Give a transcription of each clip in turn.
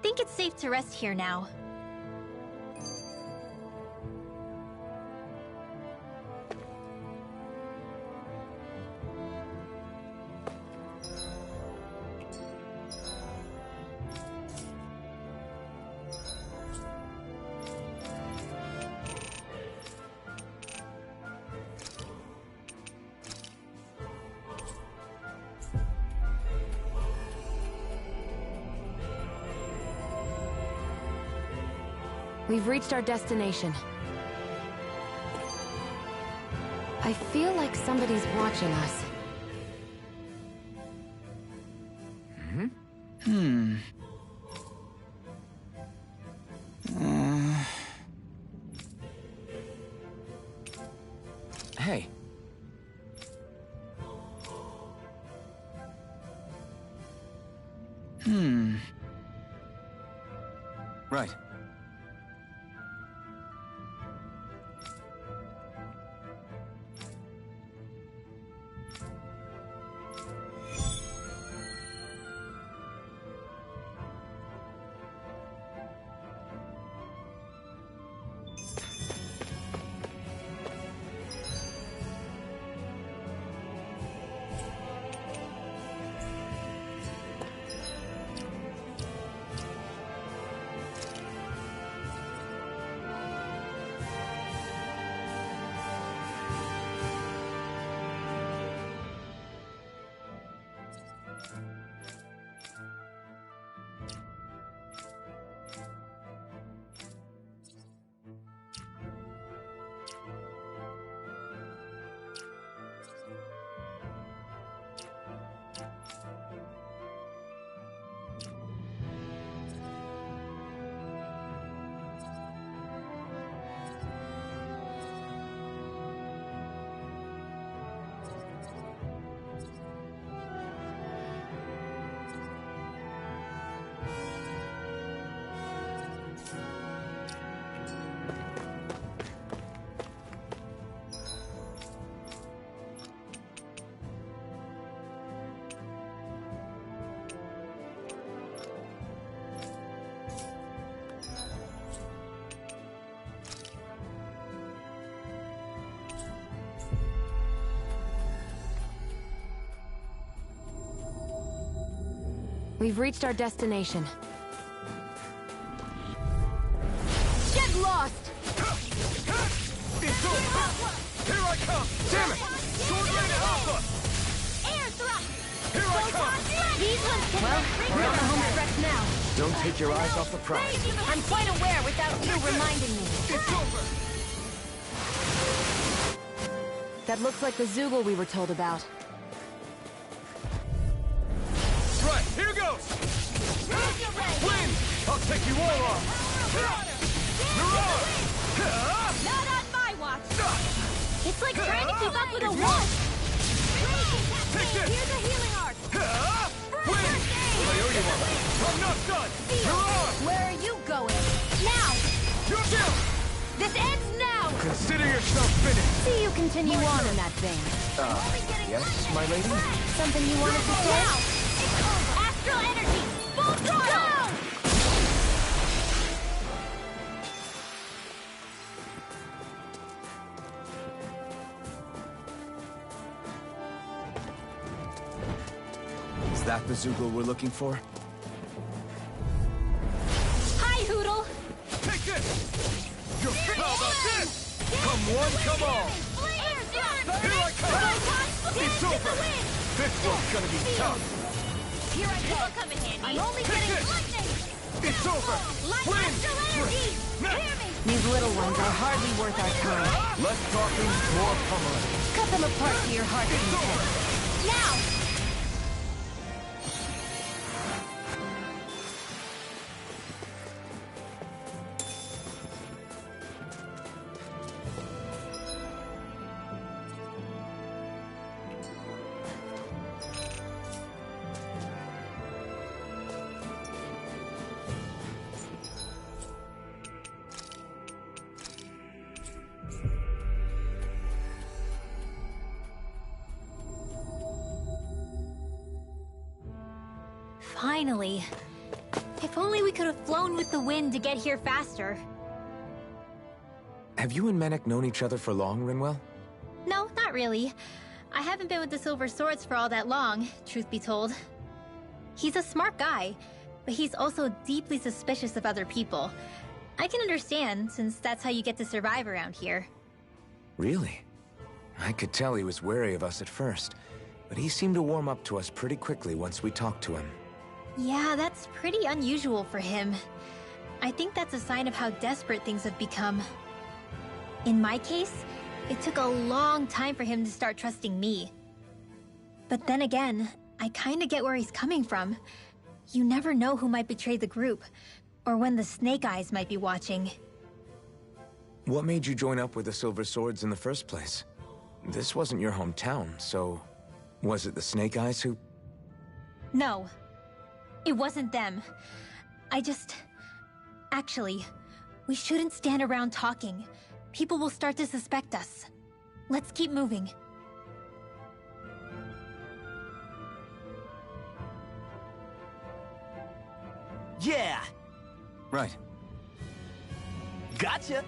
think it's safe to rest here now. We've reached our destination. I feel like somebody's watching us. Hey. Right. We've reached our destination. Get lost! It's over! Here I come! Damn it! Sword Lady Alpha! Air thrust! Here I come! These ones can We're on the home stretch now. Don't take your eyes off the prize. I'm quite aware without you reminding me. It's over! That looks like the Zoogle we were told about. Right, here goes! Wind! I'll take you all on! Mirage! Not on my watch! It's like trying to keep up with a wolf! Take this! Here's a healing art! Wind! I owe you one! I'm not done! Mirage! Where are you going? Now! You're down! This ends now! Consider yourself finished! See you continue on in that vein. Yes, my lady? Something you wanted to say? Now! Astral energy! Full throttle! Is that the Zoogle we're looking for? Hi, Hootle! Take this! You're how about this? Come one, come all! Here I come! It's over! This one's gonna be tough! Here I go! Come in handy. I'm only Take getting this. lightning! It's over! Wind! Astral energy! Now. Hear me! These little ones are hardly worth our time. Less talking, more pummeling. Cut them apart to your heart's It's content. over! Now! Finally. If only we could have flown with the wind to get here faster. Have you and Menek known each other for long, Rinwell? No, not really. I haven't been with the Silver Swords for all that long, truth be told. He's a smart guy, but he's also deeply suspicious of other people. I can understand, since that's how you get to survive around here. Really? I could tell he was wary of us at first, but he seemed to warm up to us pretty quickly once we talked to him. Yeah, that's pretty unusual for him. I think that's a sign of how desperate things have become. In my case, it took a long time for him to start trusting me. But then again, I kinda get where he's coming from. You never know who might betray the group, or when the Snake Eyes might be watching. What made you join up with the Silver Swords in the first place? This wasn't your hometown, so... was it the Snake Eyes who... No. It wasn't them. Actually, we shouldn't stand around talking. People will start to suspect us. Let's keep moving. Yeah! Right. Gotcha!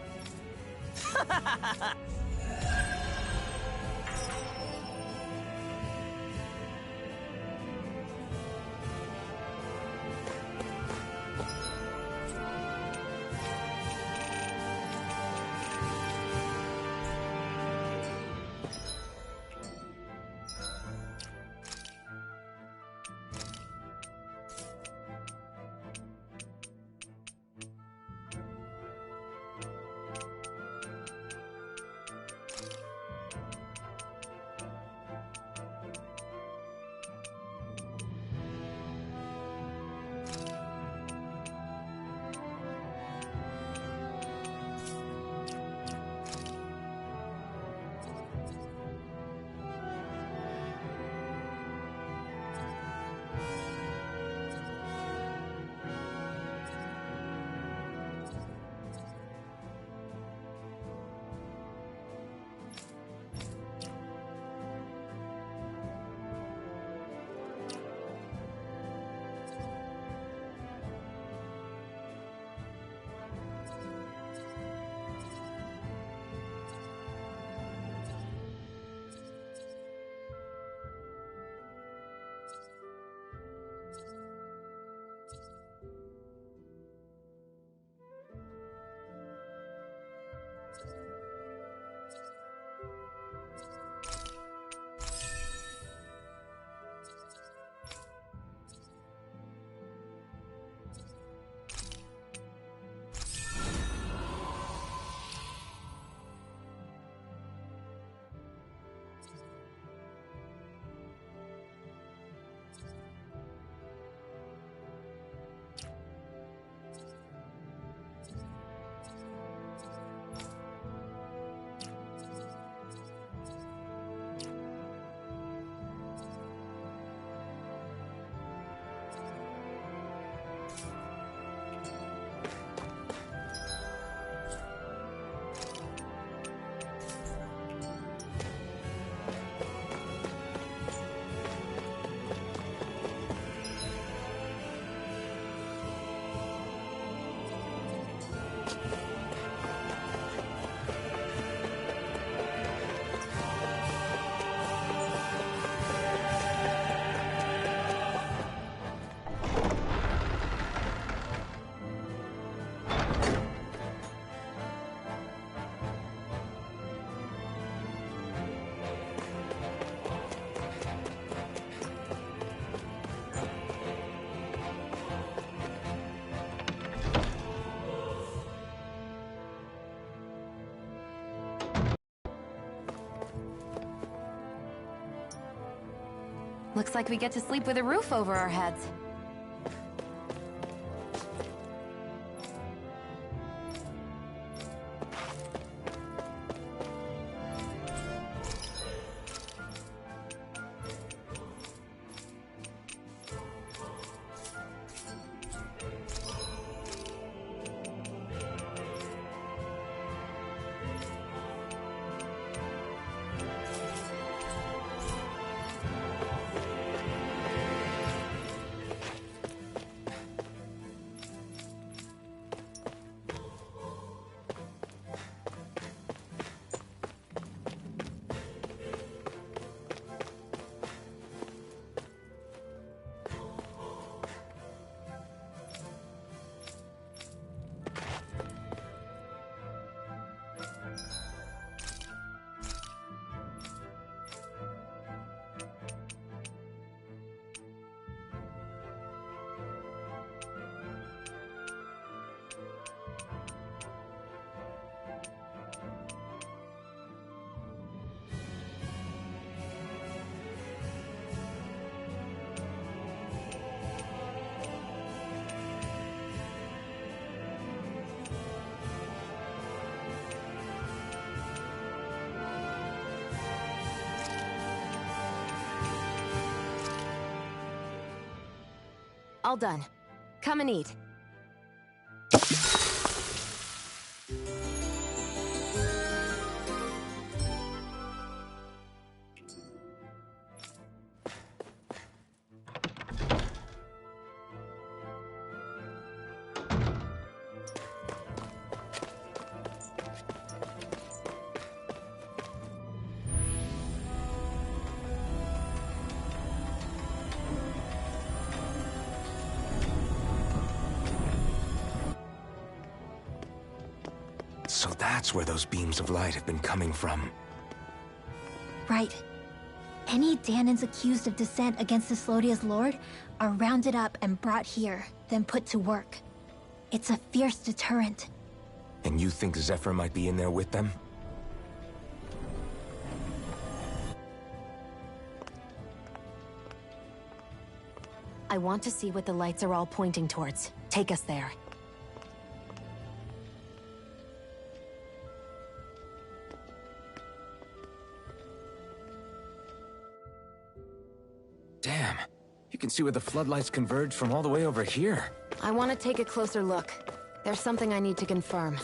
Looks like we get to sleep with a roof over our heads. All done. Come and eat. So that's where those beams of light have been coming from. Right. Any Dahnans accused of dissent against Cyslodia's lord are rounded up and brought here, then put to work. It's a fierce deterrent. And you think Zephyr might be in there with them? I want to see what the lights are all pointing towards. Take us there. Damn. You can see where the floodlights converge from all the way over here. I want to take a closer look. There's something I need to confirm.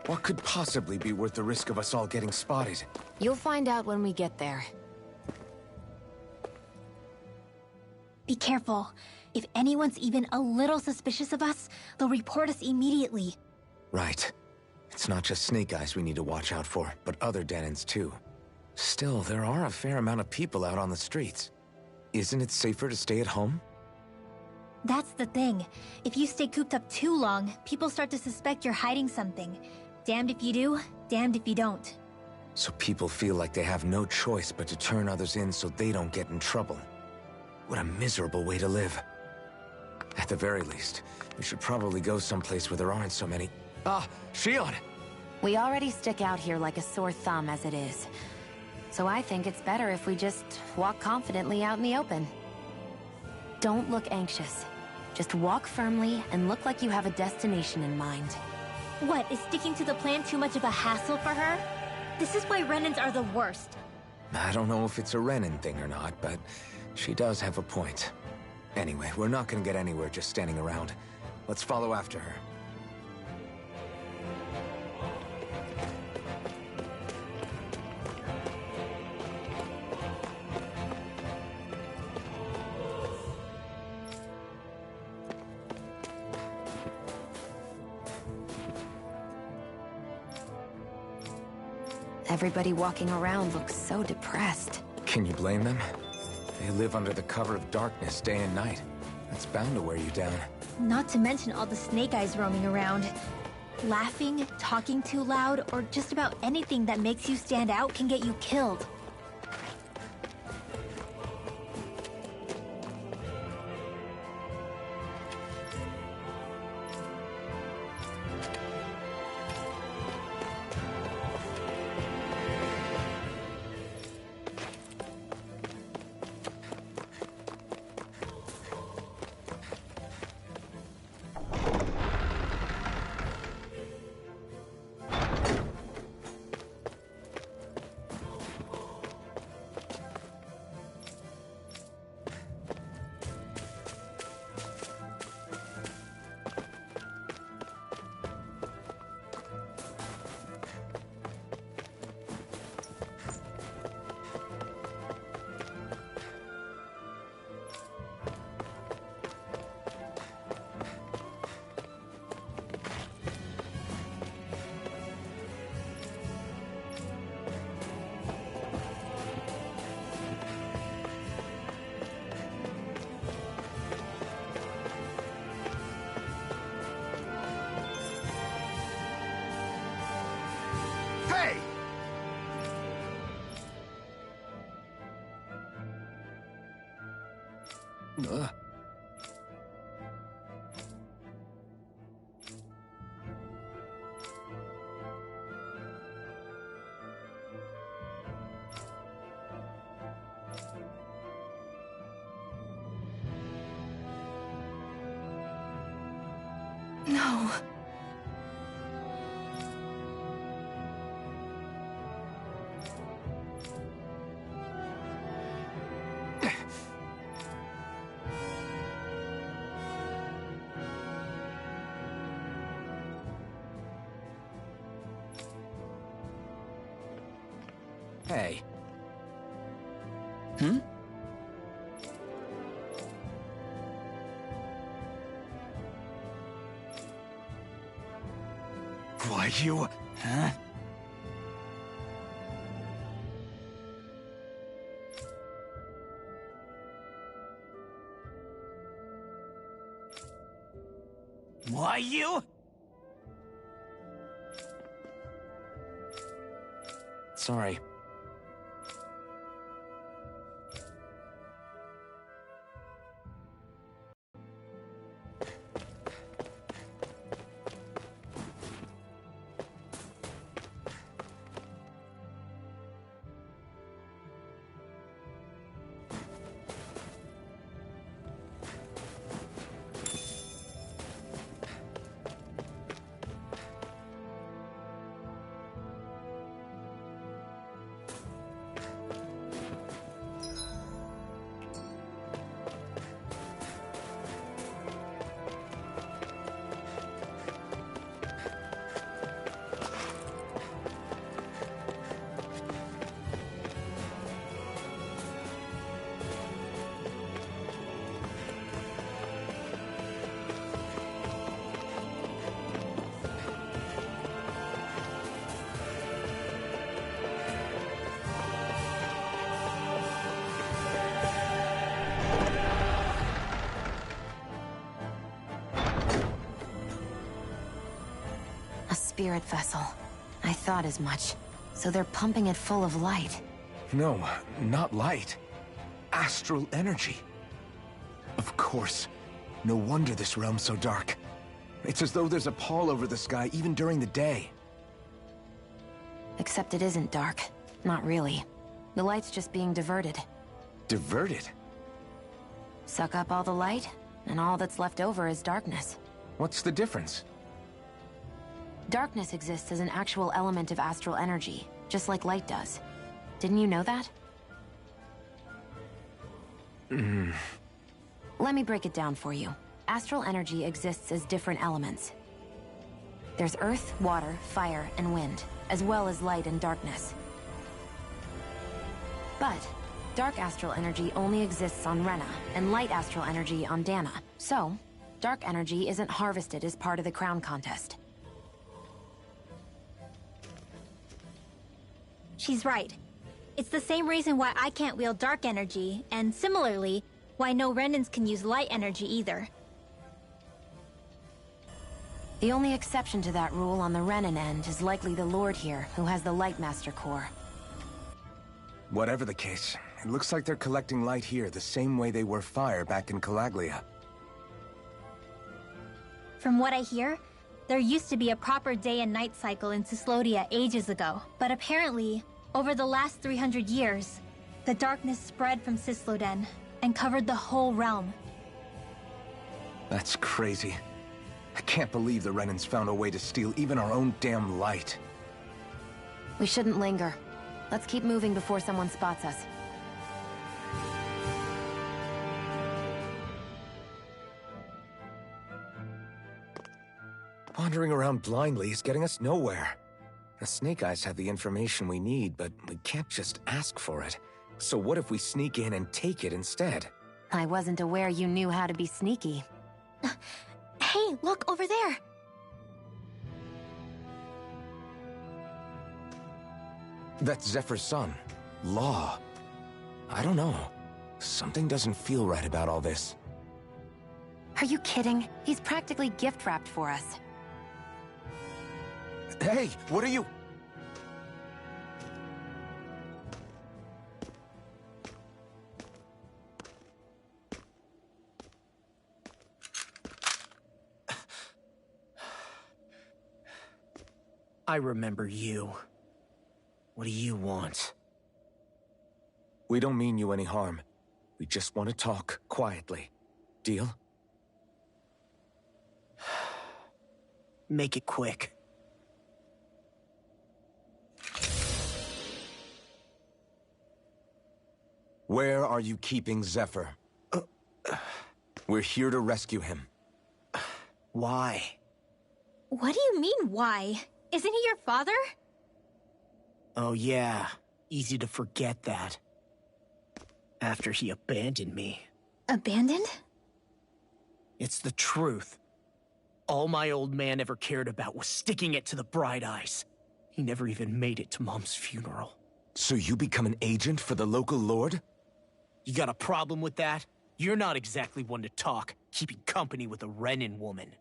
What could possibly be worth the risk of us all getting spotted? You'll find out when we get there. Be careful. If anyone's even a little suspicious of us, they'll report us immediately. Right. It's not just Snake Eyes we need to watch out for, but other Dahnans too. Still, there are a fair amount of people out on the streets. Isn't it safer to stay at home? That's the thing. If you stay cooped up too long, people start to suspect you're hiding something. Damned if you do, damned if you don't. So people feel like they have no choice but to turn others in so they don't get in trouble. What a miserable way to live. At the very least, we should probably go someplace where there aren't so many... Shion! We already stick out here like a sore thumb as it is. So I think it's better if we just walk confidently out in the open. Don't look anxious. Just walk firmly and look like you have a destination in mind. What, is sticking to the plan too much of a hassle for her? This is why Renans are the worst. I don't know if it's a Renan thing or not, but she does have a point. Anyway, we're not gonna get anywhere just standing around. Let's follow after her. Everybody walking around looks so depressed. Can you blame them? They live under the cover of darkness day and night. That's bound to wear you down. Not to mention all the Snake Eyes roaming around. Laughing, talking too loud, or just about anything that makes you stand out can get you killed. Hey! No. Hey. Hmm? Why, you... Huh? Why you? Sorry. A spirit vessel. I thought as much. So they're pumping it full of light. No, not light. Astral energy. Of course. No wonder this realm's so dark. It's as though there's a pall over the sky even during the day. Except it isn't dark. Not really. The light's just being diverted. Diverted? Suck up all the light, and all that's left over is darkness. What's the difference? Darkness exists as an actual element of astral energy, just like light does. Didn't you know that? Let me break it down for you. Astral energy exists as different elements. There's earth, water, fire, and wind, as well as light and darkness. But dark astral energy only exists on Rena, and light astral energy on Dana. So, dark energy isn't harvested as part of the crown contest. She's right. It's the same reason why I can't wield dark energy, and similarly, why no Renans can use light energy either. The only exception to that rule on the Renan end is likely the Lord here, who has the Lightmaster core. Whatever the case, it looks like they're collecting light here the same way they were fire back in Calaglia. From what I hear, there used to be a proper day and night cycle in Cyslodia ages ago, but apparently, over the last 300 years, the darkness spread from Cysloden and covered the whole realm. That's crazy. I can't believe the Renans found a way to steal even our own damn light. We shouldn't linger. Let's keep moving before someone spots us. Wandering around blindly is getting us nowhere. The Snake Eyes have the information we need, but we can't just ask for it. So what if we sneak in and take it instead? I wasn't aware you knew how to be sneaky. Hey, look over there! That's Zephyr's son, Law. I don't know. Something doesn't feel right about all this. Are you kidding? He's practically gift-wrapped for us. Hey, what are you... I remember you. What do you want? We don't mean you any harm. We just want to talk quietly. Deal? Make it quick. Where are you keeping Zephyr? We're here to rescue him. Why? What do you mean, why? Isn't he your father? Oh yeah, Easy to forget that. After he abandoned me. Abandoned? It's the truth. All my old man ever cared about was sticking it to the Bright Eyes. He never even made it to Mom's funeral. So you become an agent for the local lord? You got a problem with that? You're not exactly one to talk, keeping company with a Renan woman.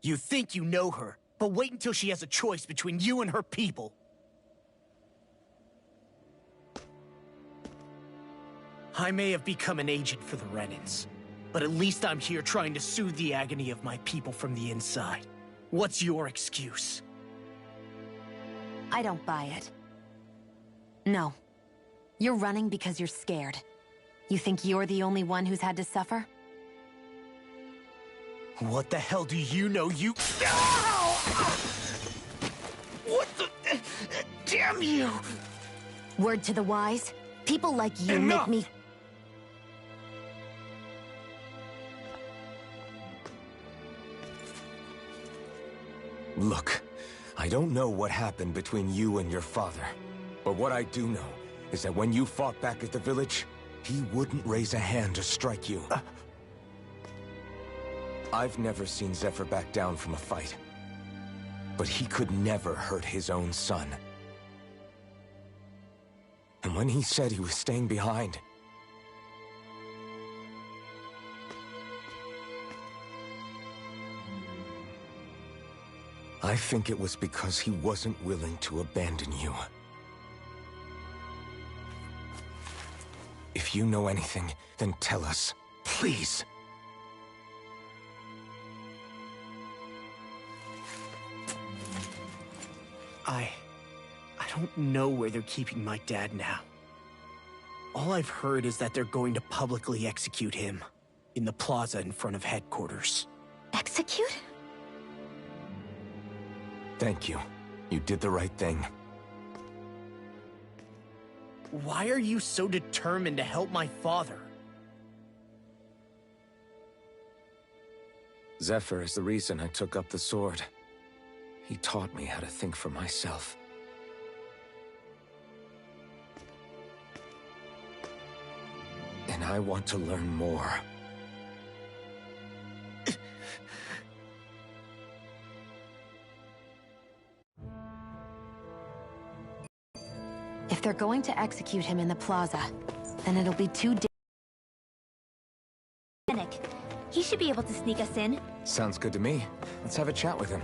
You think you know her, but wait until she has a choice between you and her people. I may have become an agent for the Renans, but at least I'm here trying to soothe the agony of my people from the inside. What's your excuse? I don't buy it. No. You're running because you're scared. You think you're the only one who's had to suffer? What the hell do you know, you... Ow! What the... Damn you! Word to the wise, people like you Enough! make me... Look, I don't know what happened between you and your father. But what I do know is that when you fought back at the village, he wouldn't raise a hand to strike you. I've never seen Zephyr back down from a fight. But he could never hurt his own son. And when he said he was staying behind... I think it was because he wasn't willing to abandon you. If you know anything, then tell us, please. I don't know where they're keeping my dad now. All I've heard is that they're going to publicly execute him in the plaza in front of headquarters. Execute? Thank you. You did the right thing. Why are you so determined to help my father? Zephyr is the reason I took up the sword. He taught me how to think for myself. And I want to learn more. If they're going to execute him in the plaza, then it'll be too Panic. He should be able to sneak us in. Sounds good to me. Let's have a chat with him.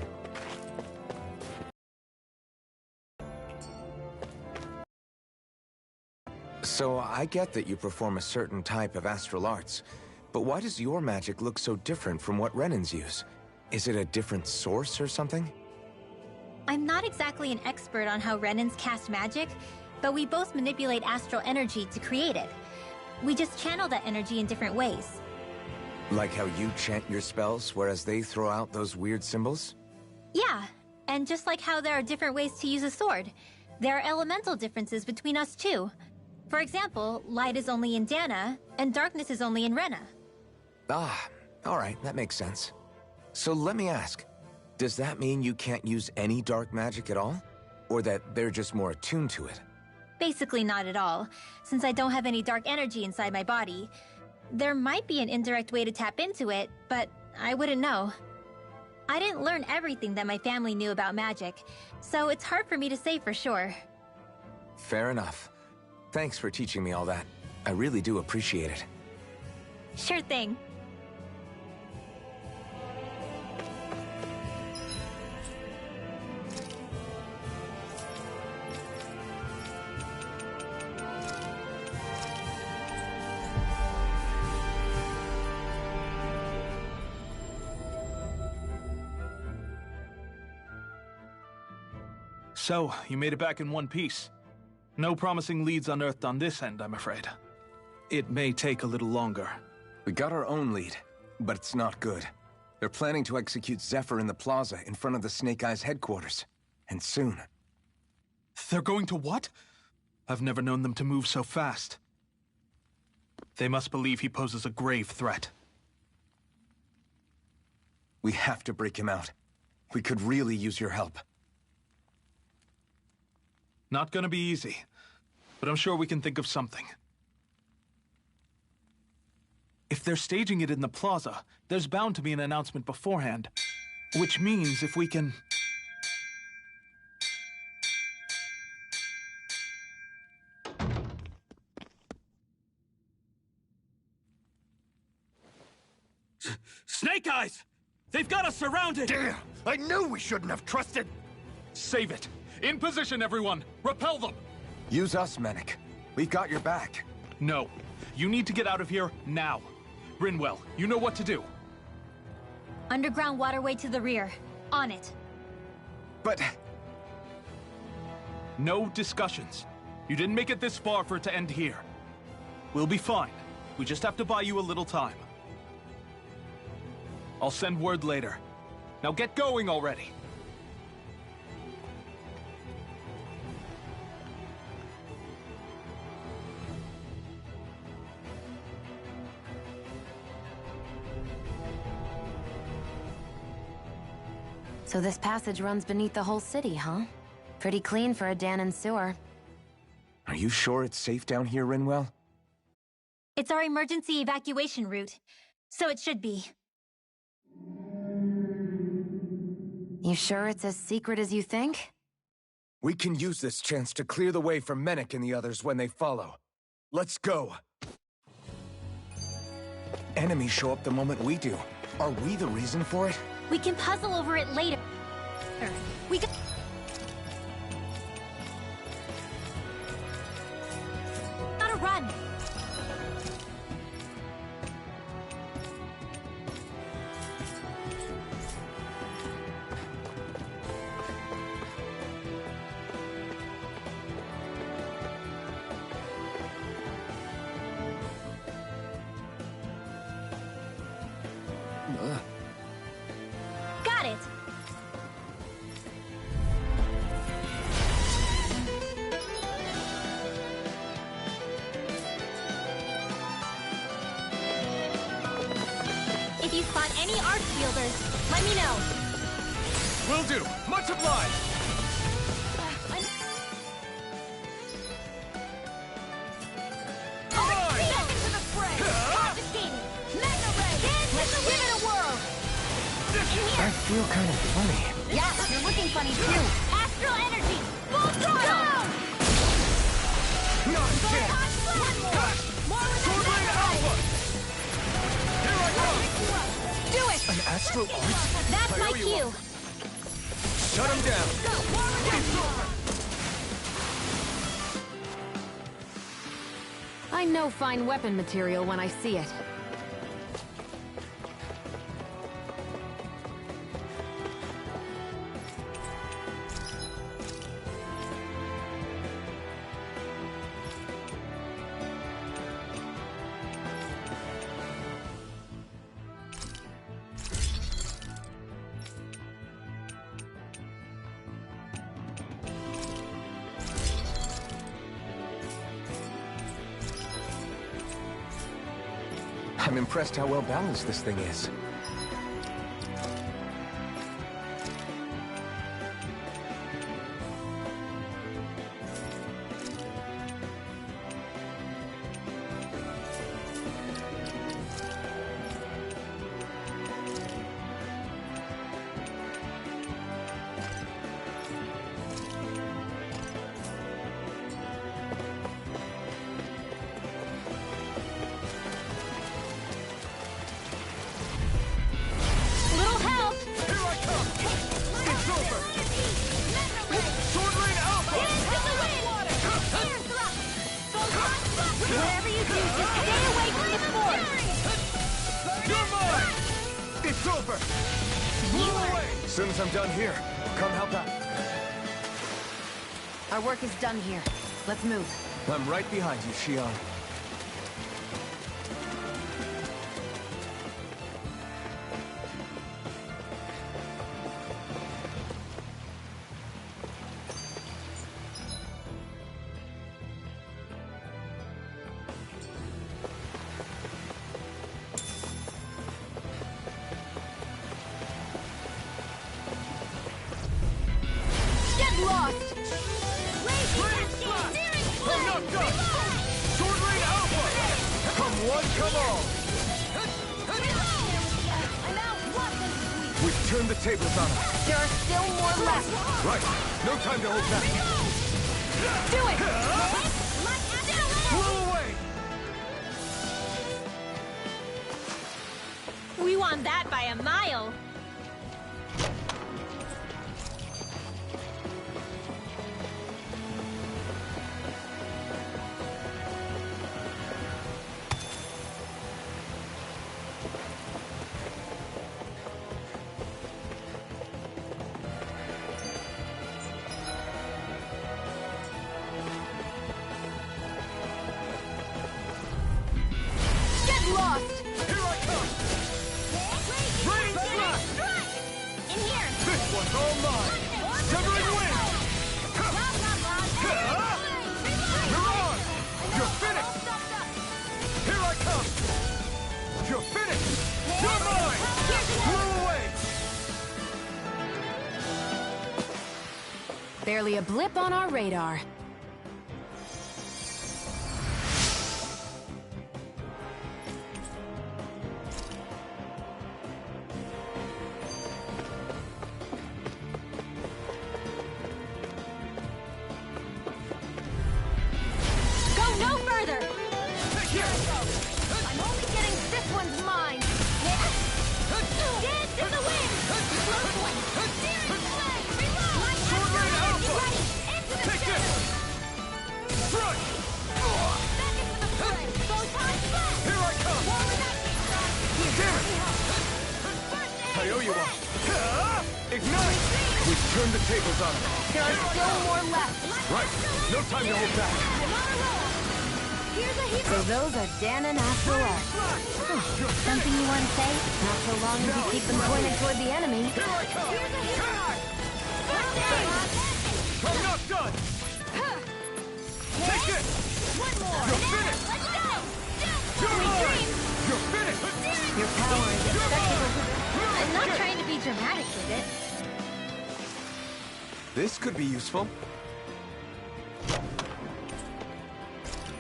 So, I get that you perform a certain type of astral arts, but why does your magic look so different from what Renans use? Is it a different source or something? I'm not exactly an expert on how Renans cast magic, but we both manipulate astral energy to create it. We just channel that energy in different ways. Like how you chant your spells, whereas they throw out those weird symbols? Yeah, and just like how there are different ways to use a sword, there are elemental differences between us too. For example, light is only in Dana, and darkness is only in Rena. Ah, alright, that makes sense. So let me ask, does that mean you can't use any dark magic at all? Or that they're just more attuned to it? Basically not at all, since I don't have any dark energy inside my body. There might be an indirect way to tap into it, but I wouldn't know. I didn't learn everything that my family knew about magic, so it's hard for me to say for sure. Fair enough. Thanks for teaching me all that. I really do appreciate it. Sure thing. So, you made it back in one piece. No promising leads unearthed on this end, I'm afraid. It may take a little longer. We got our own lead, but it's not good. They're planning to execute Zephyr in the plaza in front of the Snake Eyes headquarters. And soon. They're going to what? I've never known them to move so fast. They must believe he poses a grave threat. We have to break him out. We could really use your help. Not gonna be easy. but I'm sure we can think of something. If they're staging it in the plaza, there's bound to be an announcement beforehand. Which means if we can... Snake Eyes! They've got us surrounded! Damn! I knew we shouldn't have trusted! Save it! In position, everyone! Repel them! Use us, Mennick. We've got your back. No. You need to get out of here now. Rinwell, you know what to do. Underground waterway to the rear. On it. But... No discussions. You didn't make it this far for it to end here. We'll be fine. We just have to buy you a little time. I'll send word later. Now get going already. So this passage runs beneath the whole city, huh? Pretty clean for a Dahnan sewer. Are you sure it's safe down here, Rinwell? It's our emergency evacuation route, so it should be. You sure it's as secret as you think? We can use this chance to clear the way for Mennick and the others when they follow. Let's go. Enemies show up the moment we do. Are we the reason for it? We can puzzle over it later. We can... Gotta run! Got it! If you spot any arch wielders, let me know. Will do! Much obliged! I feel kind of funny. Yeah, you're looking funny too. Astral energy! Full throttle! Not dead! Sword Lane Alpha! Here I come! Do it! An astral art? That's I my owe you cue. one. Shut him down! It's over! I know fine weapon material when I see it. I'm impressed how well balanced this thing is. Little help! Here I come! It's over! Sword Lane Alpha! Whatever you do, just stay away from the force! You're mine! It's over! Move away! As soon as I'm done here, come help out. Our work is done here. Let's move. I'm right behind you, Shion. Get lost! I'm not done come! Sword Rain Alpha! Come one, come all! We've turned the tables on them. There are still more left. Right. No time to hold back. Do it! Blow away! We won that by a mile. Lost! Here I come! Rain Slash! In here. This one's all mine! Severing Wind! You're on! You're finished! Here I come! You're finished! You're mine! Blow away! Barely a blip on our radar. No further! I'm only getting this one's mine. Dance in the wind! Sword Rain Alpha! Take this! Strike! Here I come! Damn it! I owe you one! Ignite! We've turned the tables on them. There are still more left. Right! No time to hold back! So those are Danon after all. Something you want to say? Not so long as you keep them pointed toward the enemy. Here I come! I'm not done! Take this! You're finished! You're mine! You're finished! Your power is acceptable. I'm not trying to be dramatic with it. This could be useful.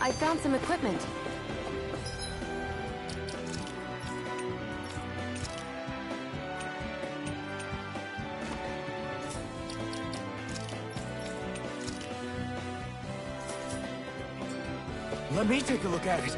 I found some equipment. Let me take a look at it.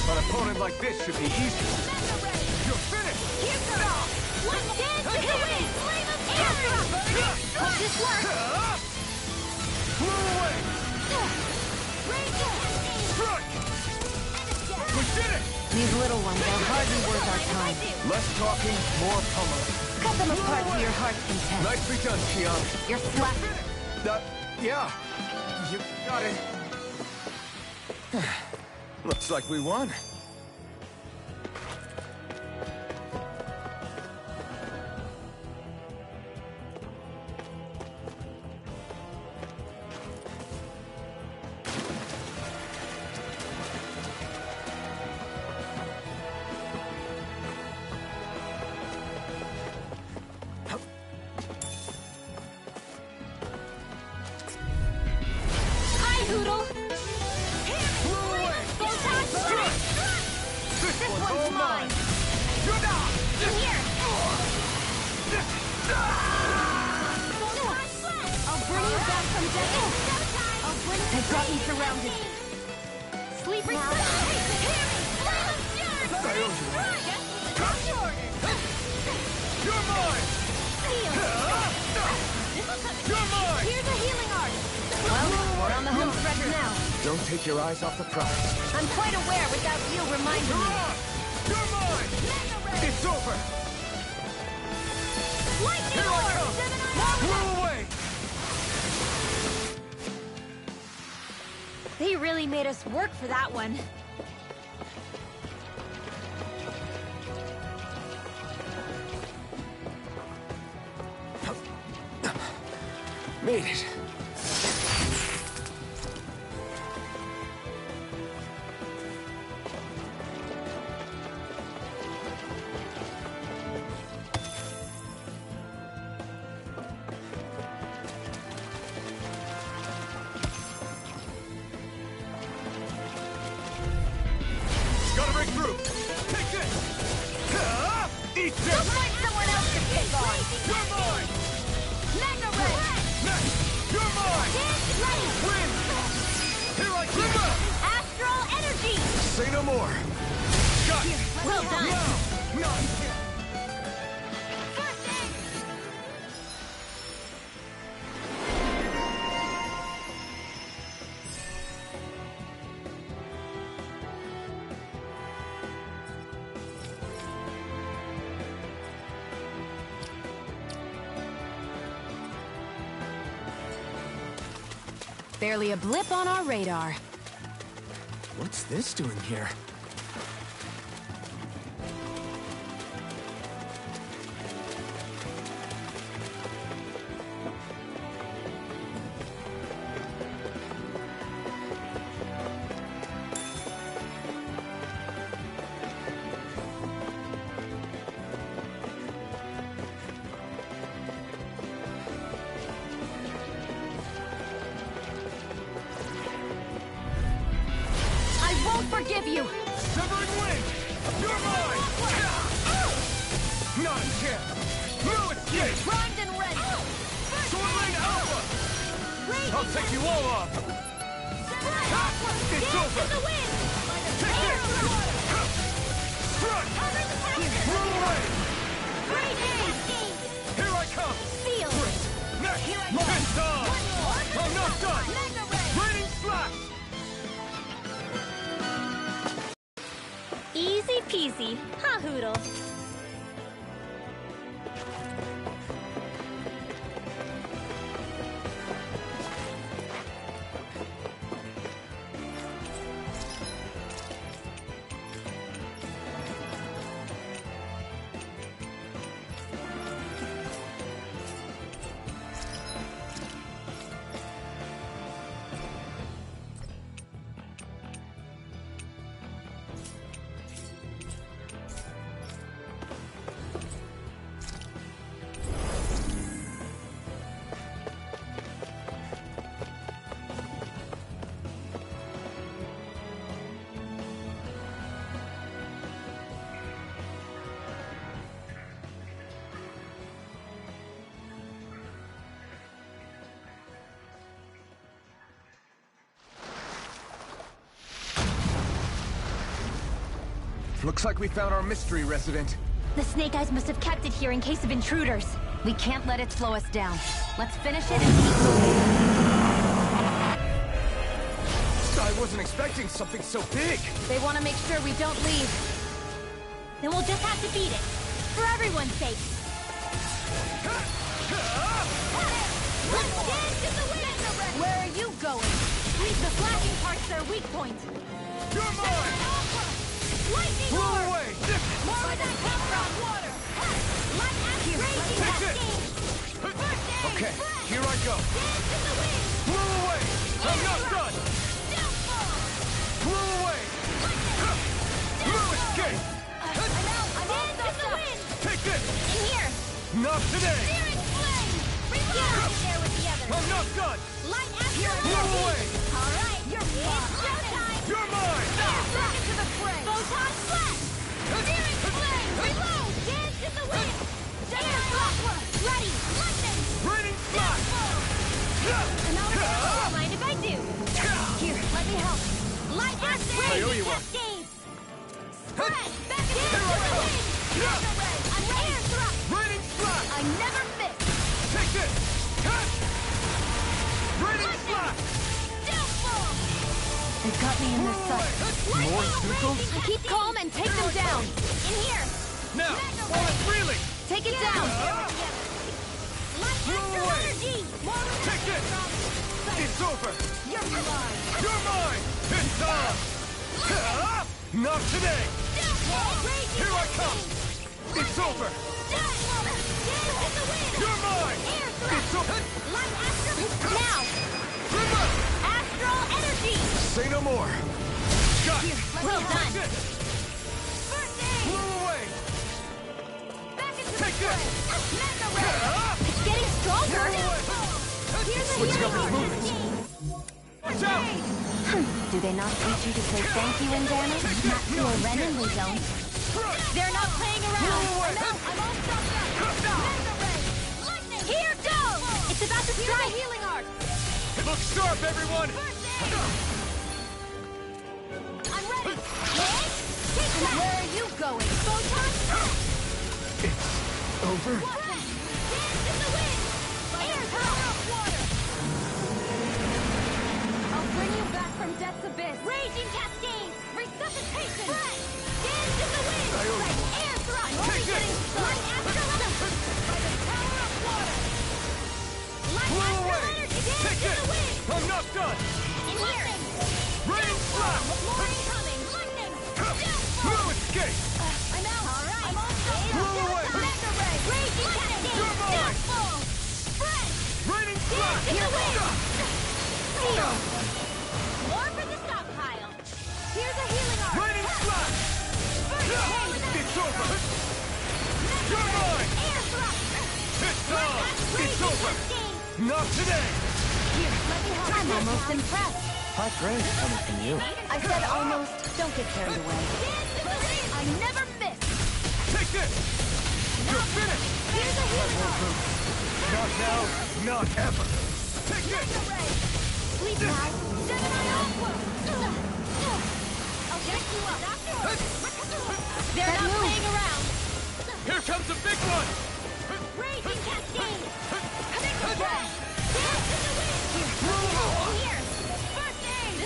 An opponent like this should be easy. You're finished! One dance in the wind! Hope this works! Blow away! Strike! We did it! These little ones are hardly worth our time. Less talking, more pummeling. Cut them apart to your heart's content. Nicely done, Kiana. You're slack. Yeah. You got it. Looks like we won. Hi, Hoodle! Blow away! This one's all mine! You're not! In here! I'll bring you back from death. They've got me surrounded. Sleeper! You're mine! You're mine! Here's a healing art! Well, we're on the home stretch now. Don't take your eyes off the prize. I'm quite aware without you reminding You're me. on! You're mine! It's over! Lightning Here I Orb! come! Roll away! They really made us work for that one. Made it. Gotta break through! Take this! Eat this! Don't find someone else to pick on! You're mine! Mega Ray! Next! You're mine! Win! Here I come! Astral Energy! Say no more! Got it! Well done. No! First aid! Barely a blip on our radar. What's this doing here? Forgive you! Severing wind! You're mine! Not a chance! No escape! Primed and ready! Swirling Alpha! I'll take you all off! It's over! Take this! Strike! Roll away! Here I come! Next! Fist on! I'm not done! Raining slash! Easy peasy. Ha Hoodle. Looks like we found our mystery resident. The Snake Eyes must have kept it here in case of intruders. We can't let it slow us down. Let's finish it and keep moving. I wasn't expecting something so big. They want to make sure we don't leave. Then we'll just have to beat it. For everyone's sake. Where are you going? Leave the flashing parts their weak point. You're mine! Lightning Roll orb! away! More where that come from! Water! Light and crazy Take this! Okay, here I go. Roll away! I'm not done! Roll away! No escape! Take this! In here! Not today! Get out of there with the others! I'm not done! Light after Roll away! Alright, you're showtime! You're mine! Rocket to the fray! Photon flash! Spirit flame! Reload! Dance in the wind! Air aqua! Ready! Lightning! Raining flash! Don't mind if I do! Here, let me help. Light and I owe you one. cascades! Spread! Back into Here I the go. wind! Air thrust! Raining flash! I never miss. Take this! Raining flash! They've got me in their sight. More circles? Keep calm and take them down. In here! Now, while it's reeling! Take it down. Roll away! over! You're mine! You're mine! It's time! Not today! Here I come! It's over! You're mine! It's over! Now! Astral energy! Say no more! Got it! Well done. Take this! Blow away! Take this! It's getting stronger! Switching up his movements! Watch out! Do they not teach you to say thank you in damage? Not to a Renin, we don't. They're not playing around. Blow away! I'm all stuffed up! Here goes! It's about to Here's strike. a healing arc! Look sharp, everyone! I'm ready! Take that! Where are you going? Photon? It's over? Dance in the wind! Air power of water! I'll bring you back from death's abyss! Raging cascade! Resuscitation! Dance in the wind! Air thrust! Take it! Light astral energy! By the power of water! Light Blow astral away! energy! Dance Take in it! the wind! I'm not done! In here! Rain slap! More incoming! Lightning! No escape! I'm out! Alright! I'm all stuffed up! Blow away! Mega ray! Raging cascade! You're mine! Downfall! Spread! Raining slap! In the wind! Seal! More for the stockpile! Here's a healing arc! Raining slap! It's over! You're mine! Air thrust! It's on! It's over! Not today! Here, let me help. I'm almost impressed. High praise coming from you. I said almost. Don't get carried away. I never miss! Take this! You're finished! Here's a healing arc! Not now, not ever! Take this! Mega ray! Sleep now! Gemini Aqua! I'll get you up! They're not playing around. Here comes a big one! Raging cascade! Mega ray! Dance in the wind! Here! First aid!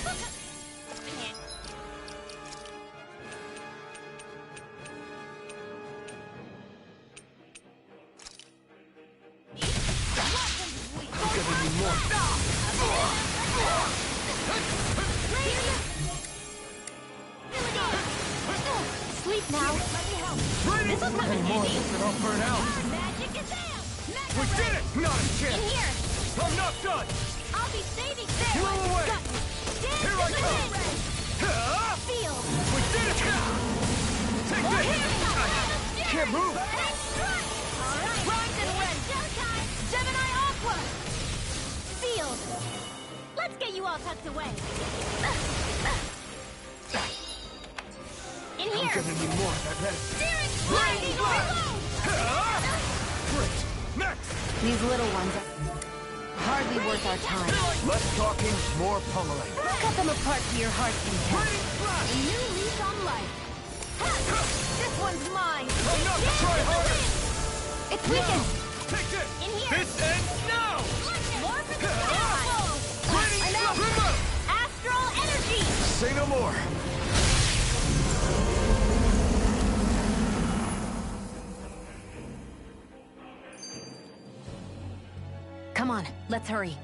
I'm gonna need more. Sleep now. Let me help. Raining slap! Any more, and I'll burn out! Magic is out. We did it! Not a In chance! here. I'm not done! I'll be saving there. Blow away! Dance Here in I the come! wind. Feel. We did it! Take More this! here. Can't move! All right. Rise and win. Showtime. Gemini Aqua. Feel. Let's get you all tucked away. In I'm here. gonna need more of that red. Steering. Lightning Lightning. blast! Reload. Great! Next! These little ones are hardly worth our time. Less talking, more pummeling. Cut them apart to your heart's content. Raining slap! A new lease on life. This one's mine. I'm not to try harder! It's weakened. Take this! In here. This ends now! More for the sky. Raining I'm slap! out. Remote! Astral energy. Say no more! Come on, let's hurry.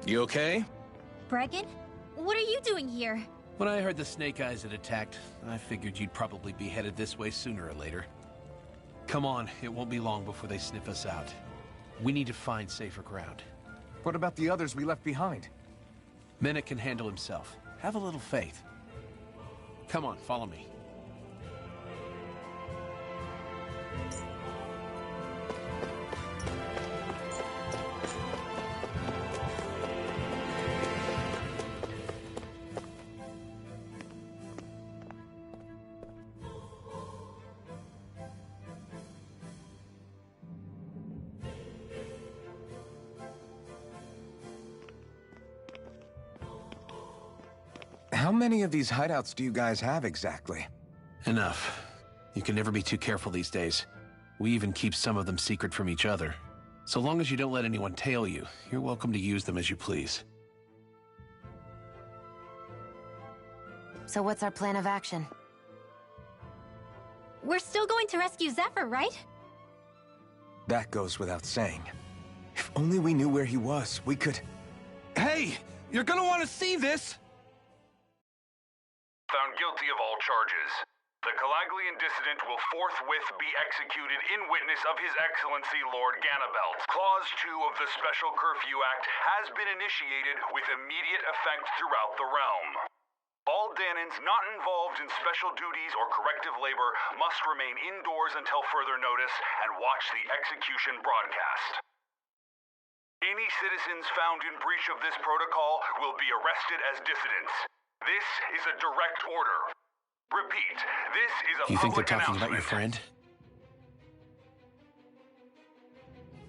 You okay? Bregan? What are you doing here? When I heard the Snake Eyes had attacked, I figured you'd probably be headed this way sooner or later. Come on, it won't be long before they sniff us out. We need to find safer ground. What about the others we left behind? Menek can handle himself. Have a little faith. Come on, follow me. How many of these hideouts do you guys have exactly? Enough. You can never be too careful these days. We even keep some of them secret from each other. So long as you don't let anyone tail you, you're welcome to use them as you please. So what's our plan of action? We're still going to rescue Zephyr, right? That goes without saying. If only we knew where he was, we could... Hey! You're gonna want to see this! Found guilty of all charges. The Calaglian dissident will forthwith be executed in witness of His Excellency Lord Ganabelt. Clause 2 of the Special Curfew Act has been initiated with immediate effect throughout the realm. All Danans not involved in special duties or corrective labor must remain indoors until further notice and watch the execution broadcast. Any citizens found in breach of this protocol will be arrested as dissidents. This is a direct order. Repeat, this is a You think they're public talking about your announcement.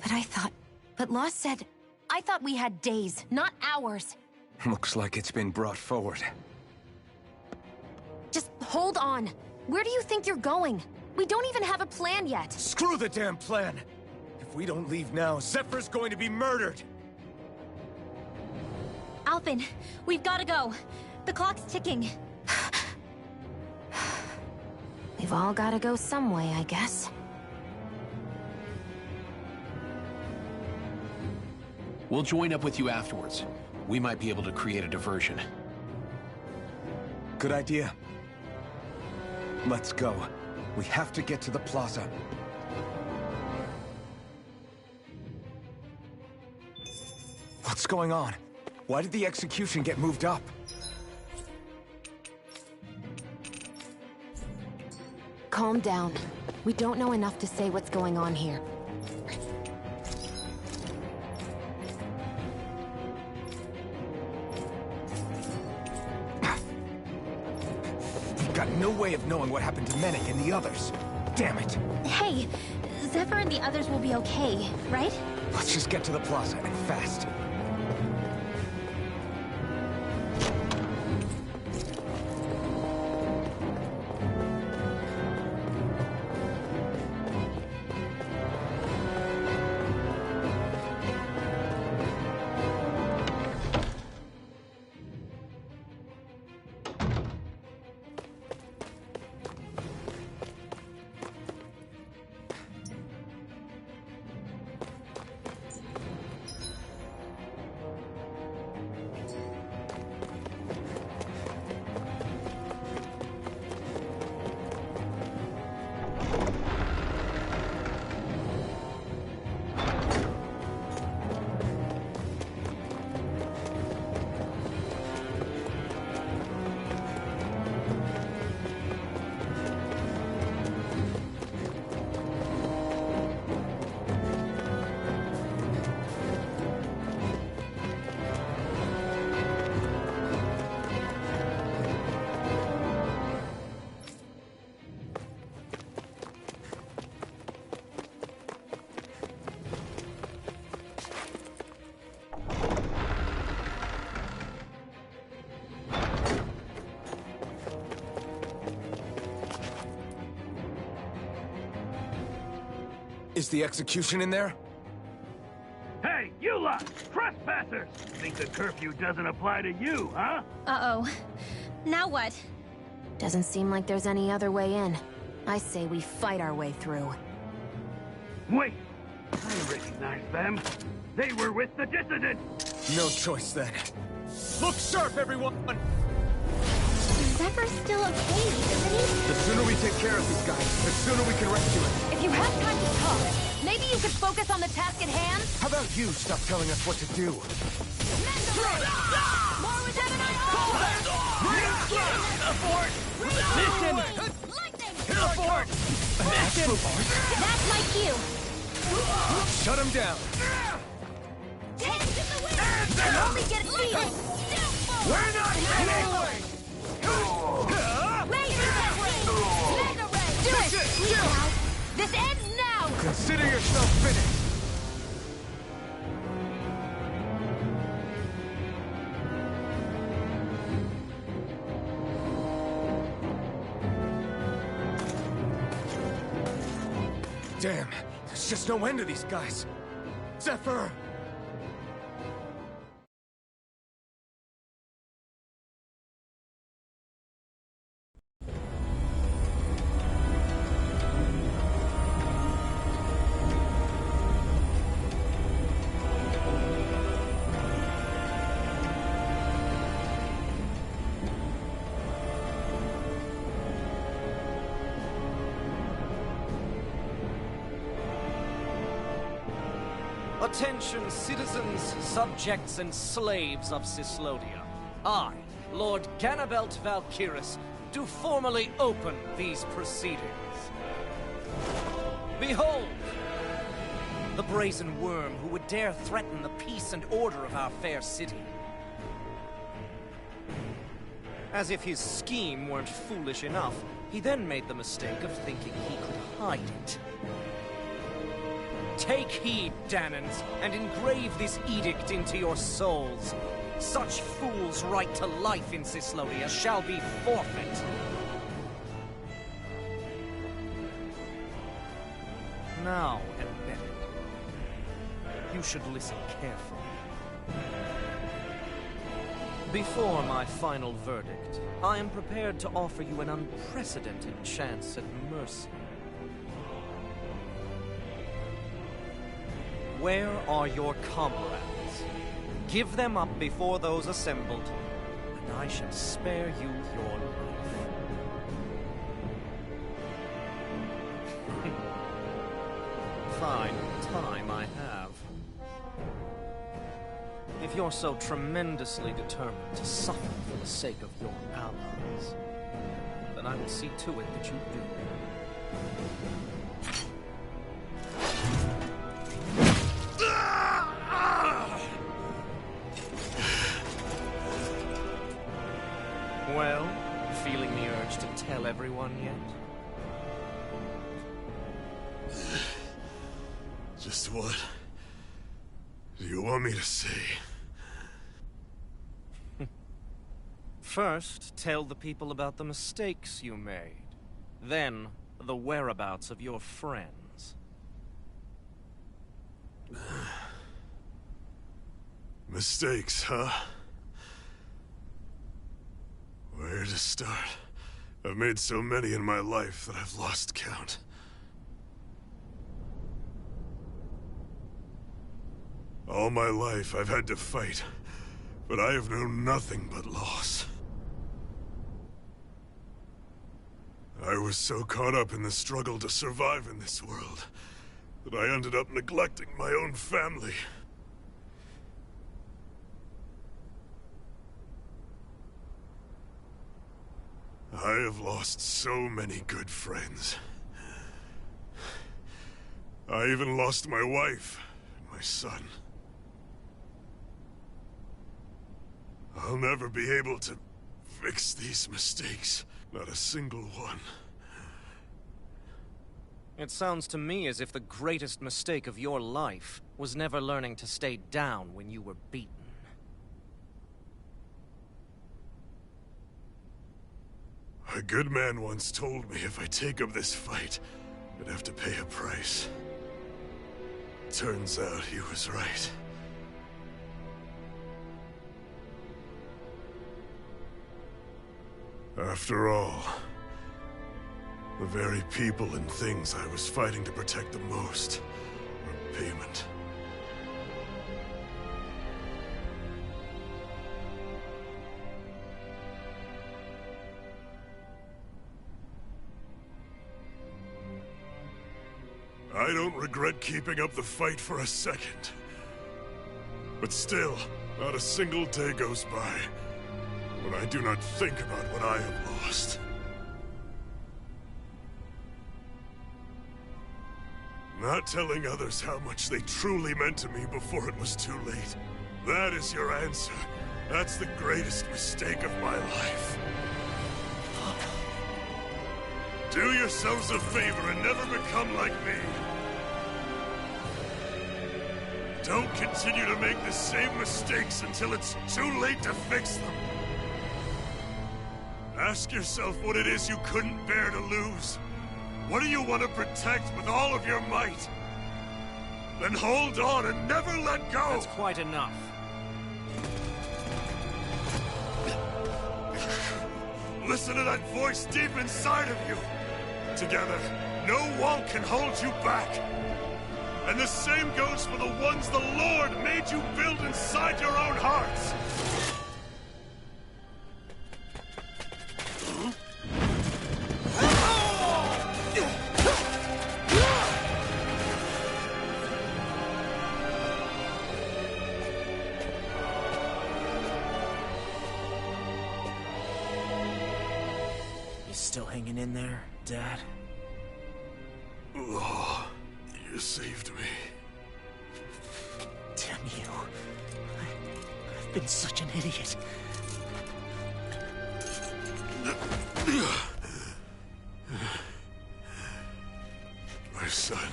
friend? But Law said... I thought we had days, not hours. Looks like it's been brought forward. Just hold on. Where do you think you're going? We don't even have a plan yet. Screw the damn plan! If we don't leave now, Zephyr's going to be murdered! Alphen, we've got to go. The clock's ticking. We've all gotta go some way, I guess. We'll join up with you afterwards. We might be able to create a diversion. Good idea. Let's go. We have to get to the plaza. What's going on? Why did the execution get moved up? Calm down. We don't know enough to say what's going on here. We've got no way of knowing what happened to Menik and the others. Damn it. Hey, Zephyr and the others will be okay, right? Let's just get to the plaza, and fast. Is the execution in there? Hey, you lot! Trespassers! Think the curfew doesn't apply to you, huh? Uh-oh. Now what? Doesn't seem like there's any other way in. I say we fight our way through. Wait! I recognize them. They were with the dissident! No choice then. Look sharp, everyone! Zephyr's still okay, isn't he? The sooner we take care of these guys, the sooner we can rescue him. If you have time to talk, maybe you could focus on the task at hand? How about you stop telling us what to do? More with Evan and Mission! Hit a fort! That's my cue. Shut him down! only get speed! We're not ready! Do it! Please, Al. This ends now! Consider yourself finished! Damn, there's just no end to these guys. Zephyr! Attention, citizens, subjects, and slaves of Cyslodia. I, Lord Ganabelt Valkyris, do formally open these proceedings. Behold! The brazen worm who would dare threaten the peace and order of our fair city. As if his scheme weren't foolish enough, he then made the mistake of thinking he could hide it. Take heed, Danans, and engrave this edict into your souls. Such fools' right to life in Cyslodia shall be forfeit. Now, Embedded, you should listen carefully. Before my final verdict, I am prepared to offer you an unprecedented chance at mercy. Where are your comrades? Give them up before those assembled, and I shall spare you your life. Fine time I have. If you're so tremendously determined to suffer for the sake of your allies, then I will see to it that you do. Well, feeling the urge to tell everyone yet? Just what do you want me to say? First, tell the people about the mistakes you made. Then, the whereabouts of your friends. Mistakes, huh? Where to start? I've made so many in my life that I've lost count. All my life I've had to fight, but I have known nothing but loss. I was so caught up in the struggle to survive in this world that I ended up neglecting my own family. I have lost so many good friends. I even lost my wife and my son. I'll never be able to fix these mistakes. Not a single one. It sounds to me as if the greatest mistake of your life was never learning to stay down when you were beaten. A good man once told me if I take up this fight, I'd have to pay a price. Turns out he was right. After all, the very people and things I was fighting to protect the most were payment. I don't regret keeping up the fight for a second. But still, not a single day goes by when I do not think about what I have lost. Not telling others how much they truly meant to me before it was too late. That is your answer. That's the greatest mistake of my life. Do yourselves a favor and never become like me. Don't continue to make the same mistakes until it's too late to fix them. Ask yourself what it is you couldn't bear to lose, What do you want to protect with all of your might? Then hold on and never let go! That's quite enough. Listen to that voice deep inside of you! Together, no wall can hold you back! And the same goes for the ones the Lord made you build inside your own hearts! Still hanging in there, Dad? Oh, you saved me. Damn you. I've been such an idiot. My son,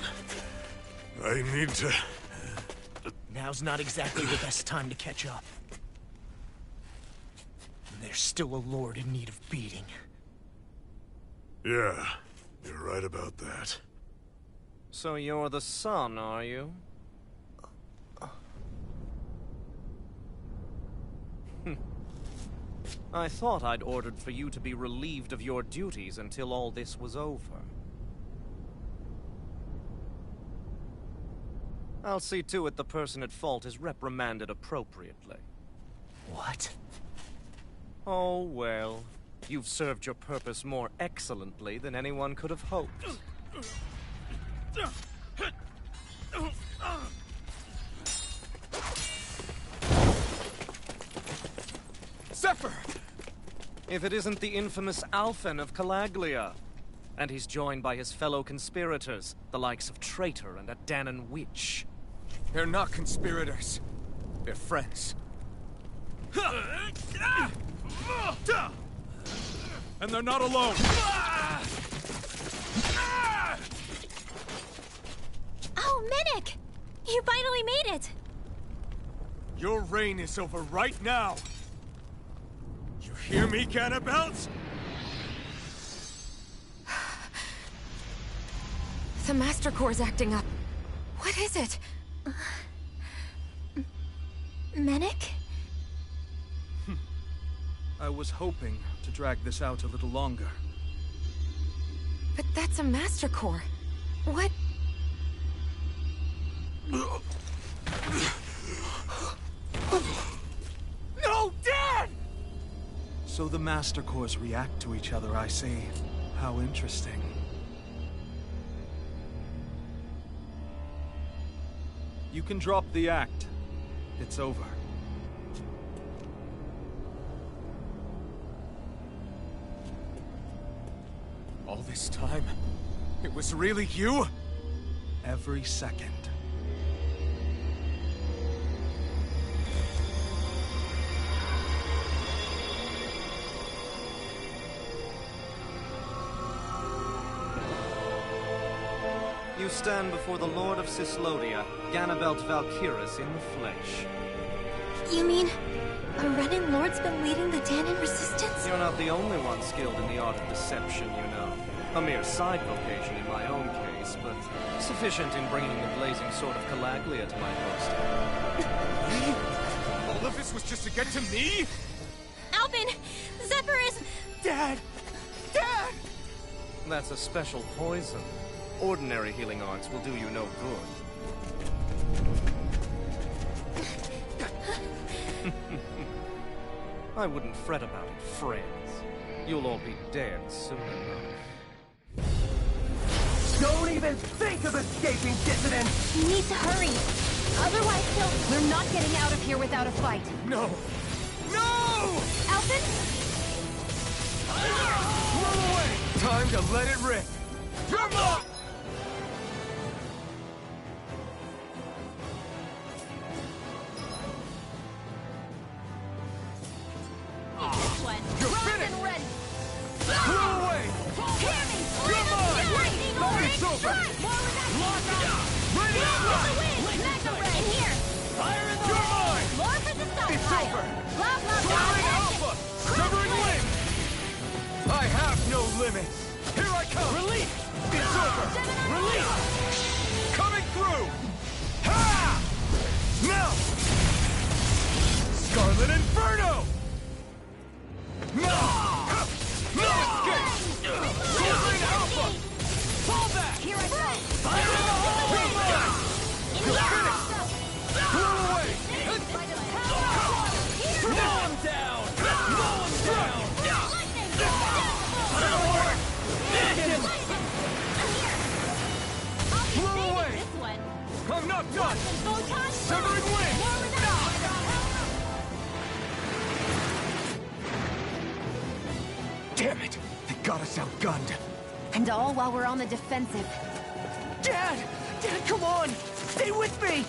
I need to... Now's not exactly the best time to catch up. There's still a lord in need of beating. Yeah, you're right about that. So you're the son, are you? I thought I'd ordered for you to be relieved of your duties until all this was over. I'll see to it the person at fault is reprimanded appropriately. What? Oh, well. You've served your purpose more excellently than anyone could have hoped. Zephyr! If it isn't the infamous Alphen of Calaglia. And he's joined by his fellow conspirators, the likes of Traitor and a Dahnan witch. They're not conspirators. They're friends. And they're not alone! Oh, Minik! You finally made it! Your reign is over right now! You hear me, Ganabelt? The Master Core's acting up. What is it? Minik? I was hoping to drag this out a little longer. But that's a Master Core. What? No, Dad! So the Master Cores react to each other, I see. How interesting. You can drop the act. It's over. All this time, it was really you? Every second. You stand before the Lord of Cyslodia, Ganabelt Valkyrus in the flesh. You mean a Renan Lord's been leading the Dahnan resistance? You're not the only one skilled in the art of deception, you know. A mere side vocation in my own case, but sufficient in bringing the blazing sword of Calaglia to my doorstep. All of this was just to get to me? Alphen! Zephyr is... Dad! Dad! That's a special poison. Ordinary healing arts will do you no good. I wouldn't fret about it, friends. You'll all be dead soon enough. Don't even think of escaping, dissident! You need to hurry. Otherwise, We're not getting out of here without a fight. No! No! Alphen? Run away! Time to let it rip! Come on! You're finished! Ready. Run away! Hear me! Come on! Lightning! It's over! More with that! Lock out! Ready Ready to up! the wind! Mega ray! In here! Fire in the You're mine! More for the stockpile! It's over! Blah, blah, blah! Clearing Action. Alpha! Severing limb! I have no limits! Here I come! Release! It's over! Release! Coming through! Ha! Now! Scarlet Inferno! No! No escape! Wolverine Alpha! Fall back! Here I go! Fire in the hole! You're finished! Blow away! Mow him down! Mow him down! That'll work! Hit him! Blow away! I'm not done! Severing wing! Damn it! They got us outgunned. And all while we're on the defensive. Dad! Dad, come on! Stay with me!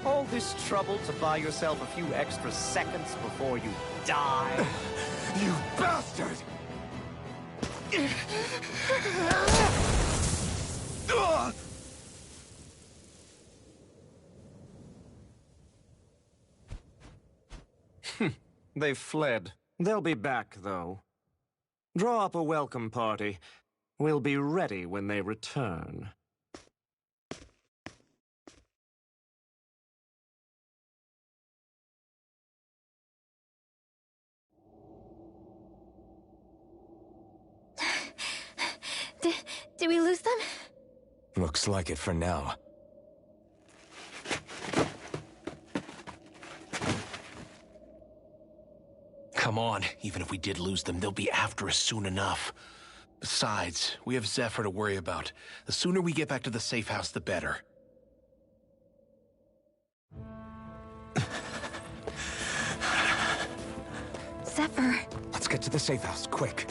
All this trouble to buy yourself a few extra seconds before you die? You bastard! They've fled. They'll be back, though. Draw up a welcome party. We'll be ready when they return. Did we lose them? Looks like it for now. Come on, even if we did lose them, they'll be after us soon enough. Besides, we have Zephyr to worry about. The sooner we get back to the safe house, the better. Zephyr. Let's get to the safe house, quick.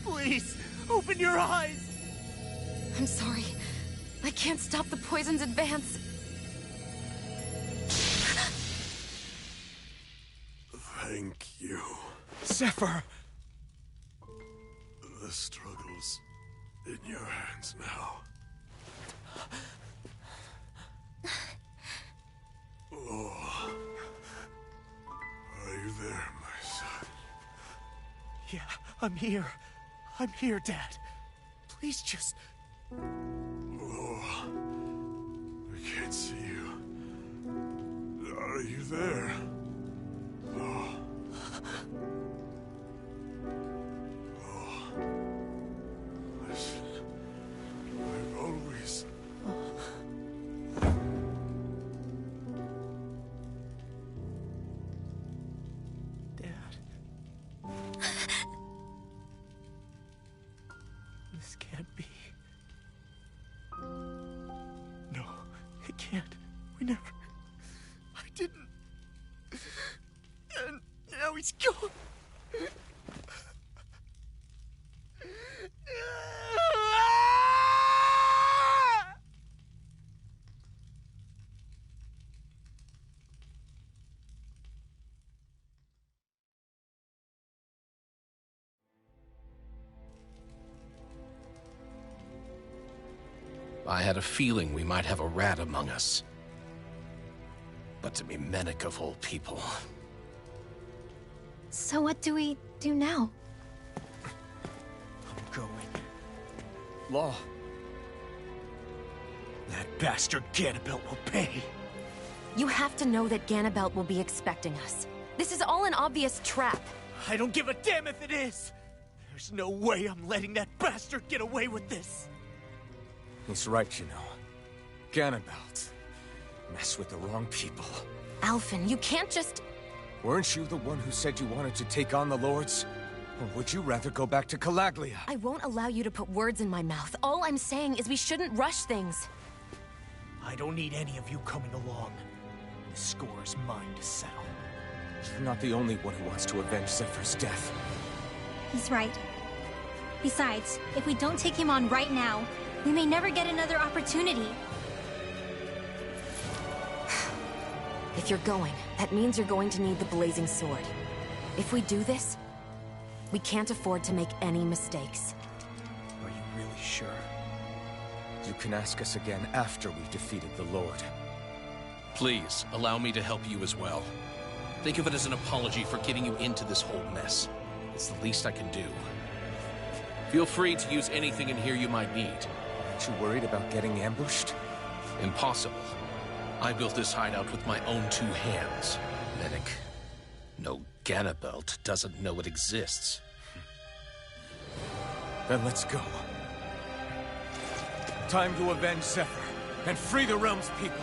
Please, open your eyes! I'm sorry. I can't stop the poison's advance. Thank you. Zephyr! The struggle's in your hands now. Oh. Are you there, my son? Yeah, I'm here. I'm here, Dad. Please just... Oh. I can't see you. Are you there? Oh. Oh. Listen. I've always... This can't be. No, it can't. We never... I didn't. And now he's gone. I had a feeling we might have a rat among us. But to be Menek of all people... So what do we do now? I'm going. Law. That bastard Ganabelt will pay. You have to know that Ganabelt will be expecting us. This is all an obvious trap. I don't give a damn if it is! There's no way I'm letting that bastard get away with this! He's right, you know. Ganabelt. Mess with the wrong people. Alphen, you can't just... Weren't you the one who said you wanted to take on the Lords? Or would you rather go back to Calaglia? I won't allow you to put words in my mouth. All I'm saying is we shouldn't rush things. I don't need any of you coming along. The score is mine to settle. You're not the only one who wants to avenge Zephyr's death. He's right. Besides, if we don't take him on right now, We may never get another opportunity. If you're going, that means you're going to need the Blazing Sword. If we do this, we can't afford to make any mistakes. Are you really sure? You can ask us again after we've defeated the Lord. Please, allow me to help you as well. Think of it as an apology for getting you into this whole mess. It's the least I can do. Feel free to use anything in here you might need. Aren't you worried about getting ambushed? Impossible. I built this hideout with my own 2 hands. Medic. No Ganabelt doesn't know it exists. Then let's go. Time to avenge Zephyr and free the realm's people.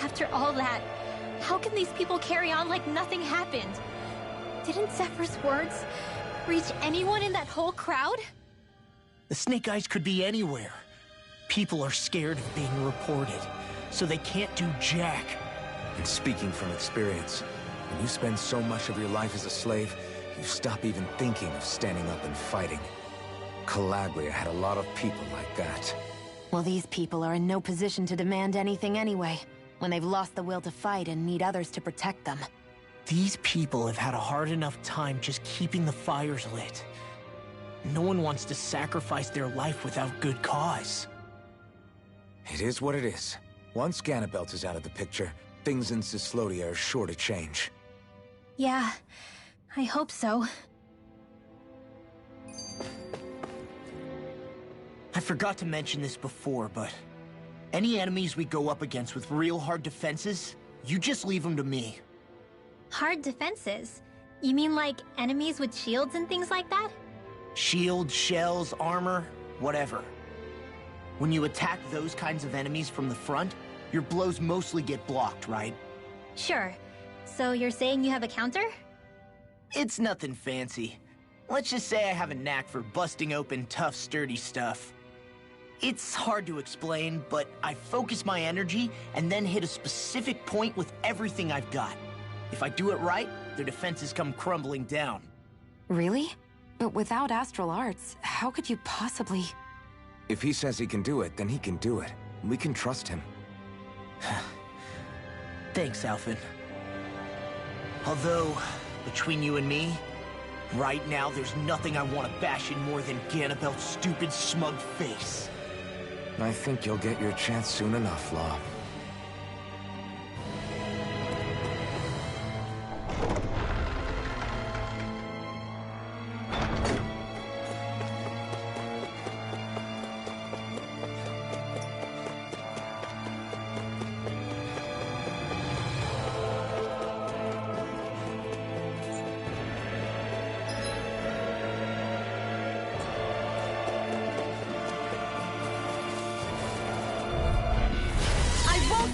After all that, how can these people carry on like nothing happened? Didn't Zephyr's words reach anyone in that whole crowd? The Snake Eyes could be anywhere. People are scared of being reported, so they can't do jack. And speaking from experience, when you spend so much of your life as a slave, you stop even thinking of standing up and fighting. Calaglia had a lot of people like that. Well, these people are in no position to demand anything anyway, when they've lost the will to fight and need others to protect them. These people have had a hard enough time just keeping the fires lit. No one wants to sacrifice their life without good cause. It is what it is. Once Ganabelt is out of the picture, things in Cyslodia are sure to change. Yeah, I hope so. I forgot to mention this before, but any enemies we go up against with real hard defenses, you just leave them to me. Hard defenses? You mean like enemies with shields and things like that? Shields, shells, armor, whatever. When you attack those kinds of enemies from the front, your blows mostly get blocked, right? Sure. So you're saying you have a counter? It's nothing fancy. Let's just say I have a knack for busting open tough, sturdy stuff. It's hard to explain, but I focus my energy and then hit a specific point with everything I've got. If I do it right, their defenses come crumbling down. Really? But without Astral Arts, how could you possibly... If he says he can do it, then he can do it. We can trust him. Thanks, Alphen. Although, between you and me, right now there's nothing I want to bash in more than Ganabelt's stupid, smug face. I think you'll get your chance soon enough, Law.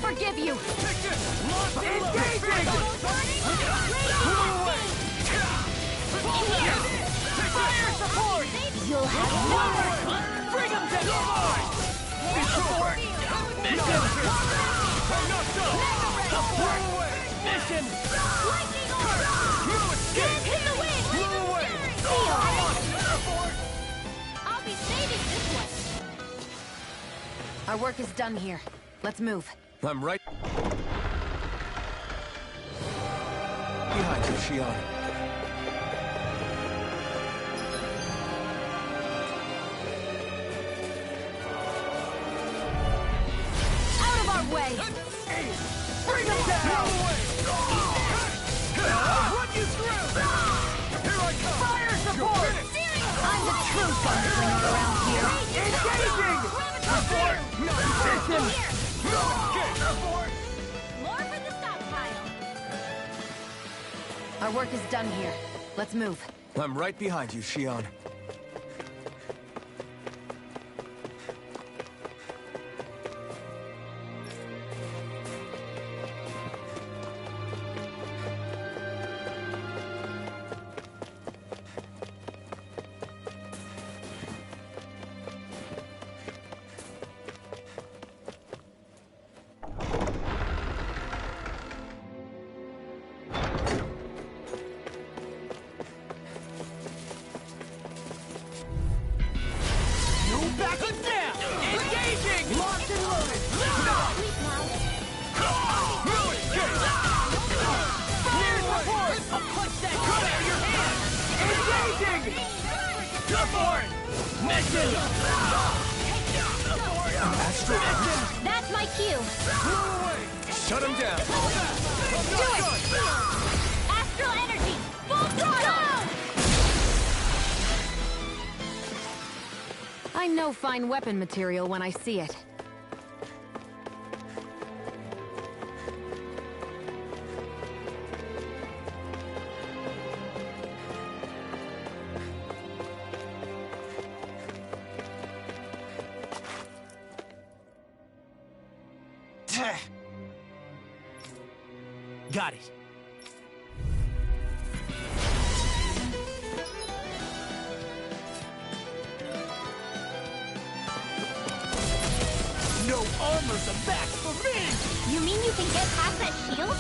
Forgive you! Fire support! You'll have no Bring him down! Mission! lightning orb! You escape! Hit the wind! Blew away! I'll be saving this one! Our work is done here. Let's move. I'm right behind you, Shion. Out of our way! Bring him down! Run you through! Here I come! Fire support! I'm the true gunslinger around here! Engaging! Support! Mission! More for the stockpile! Our work is done here. Let's move. I'm right behind you, Shion. Backing down! Engaging! Locked and loaded! Fire support! I'll punch that cut out of your hand! Engaging! Support! Mission! That's my cue! Shut him down. Do it! Astral energy! Full throttle! I know fine weapon material when I see it. Got it. No armor's a match for me! You mean you can get past that shield?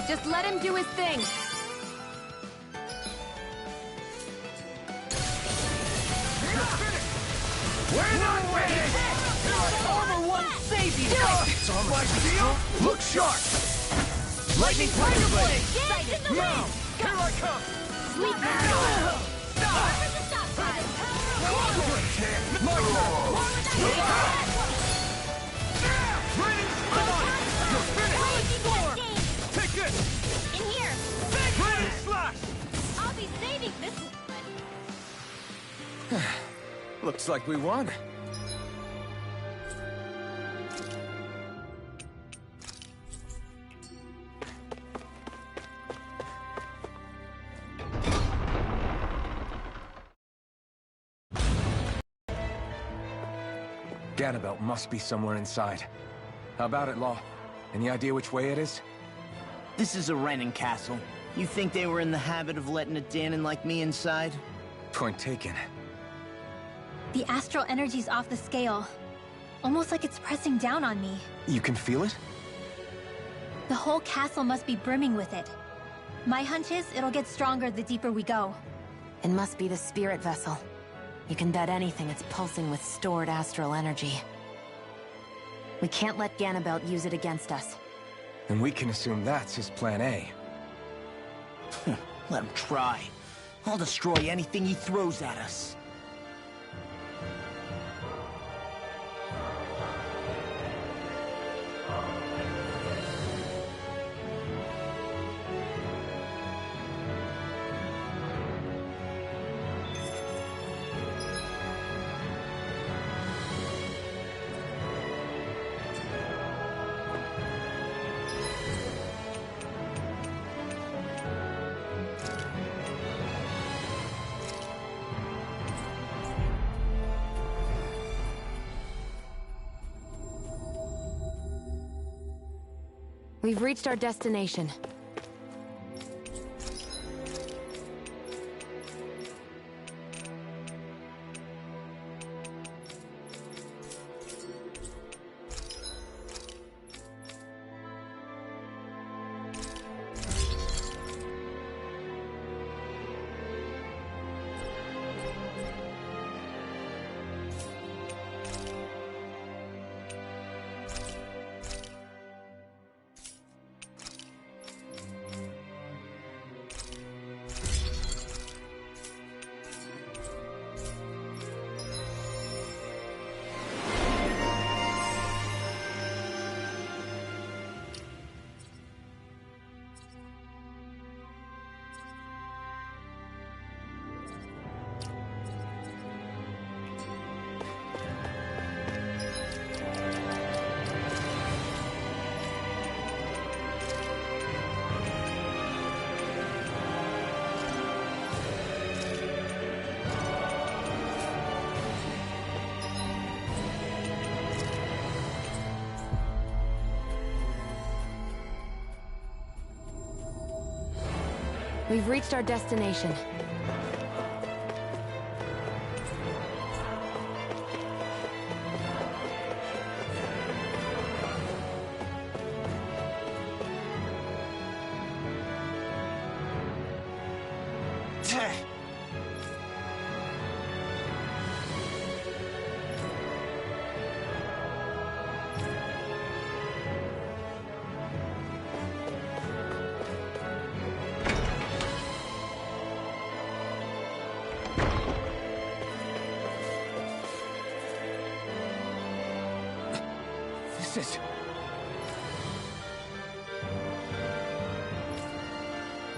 Just let him do his thing. We're not ready! Armor won't save you! It's on my shield! Look sharp! Lightning Tiger Blade! Dance in the wind! Here I come! Sleep Take this! in here! Raining Slash! I'll be saving this one! Looks like we won. Ganabelt must be somewhere inside. How about it, Law? Any idea which way it is? This is a Renin castle. You think they were in the habit of letting a Danon like me inside? Point taken. The astral energy's off the scale. Almost like it's pressing down on me. You can feel it? The whole castle must be brimming with it. My hunch is it'll get stronger the deeper we go. It must be the spirit vessel. You can bet anything it's pulsing with stored astral energy. We can't let Ganabelt use it against us. And we can assume that's his plan A. Let him try. I'll destroy anything he throws at us. We've reached our destination. We've reached our destination.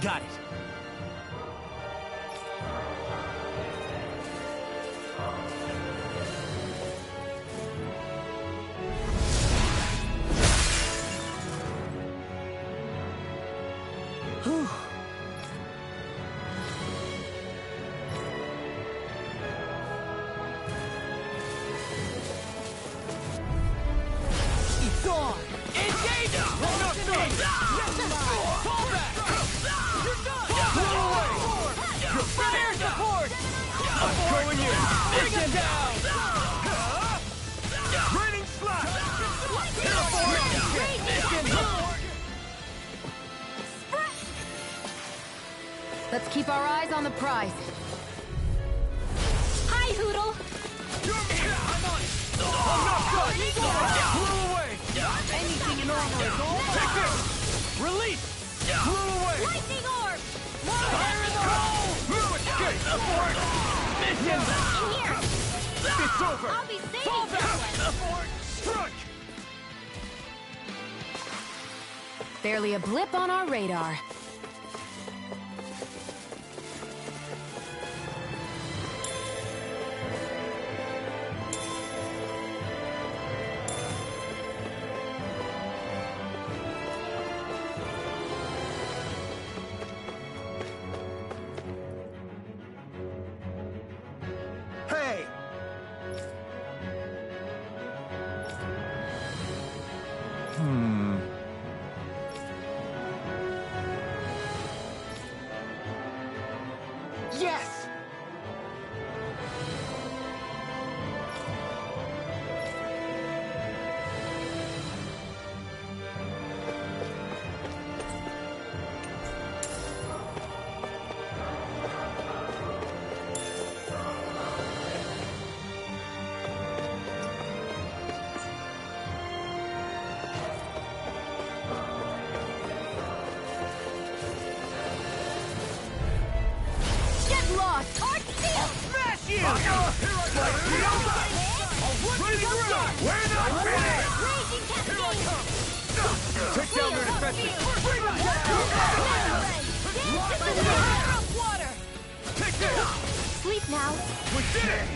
Got it. Whew. It's on! Engage! Fall back! You're done! Pull away! Air support! I'm going in! Bring him down! Raining slap! Let's keep our eyes on the prize. Hi, Hootle! I'm on it! I'm not done! Blew away! Anything in armor is all take this! Release! Blew away! Lightning orb! Fire in the hole! Escape! Abort! Mission! In here! It's over! I'll be saving Fall this back! one! Abort! Strike! Barely a blip on our radar. Hey! Yes! Get lost! Arch seal! Smash you! Here I go! We're not finished! Raging cascade! Take down their defenses! Bring them down! Water! Take this! Sleep now. We did it!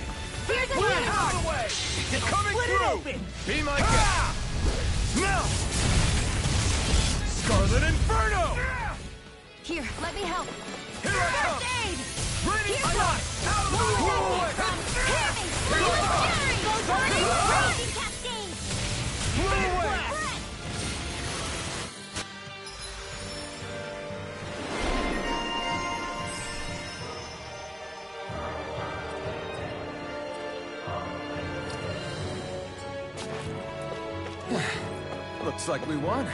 Here's a We're hit! out of the way! It's coming through! Be my guest! Now! Scarlet Inferno! Here, let me help. Here I come! First aid! Ready? Here's I'm on it! Out of the way! Raging cascade! Blow away! Looks like we won.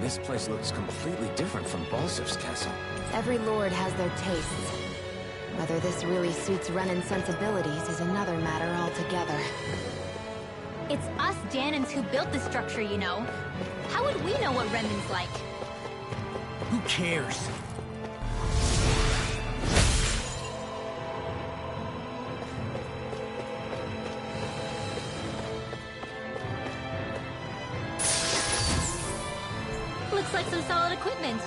This place looks completely different from Balsif's castle. Every lord has their tastes. Whether this really suits Renan's sensibilities is another matter altogether. It's us Janins who built the structure, you know. How would we know what Renan's like? Who cares? Looks like some solid equipment.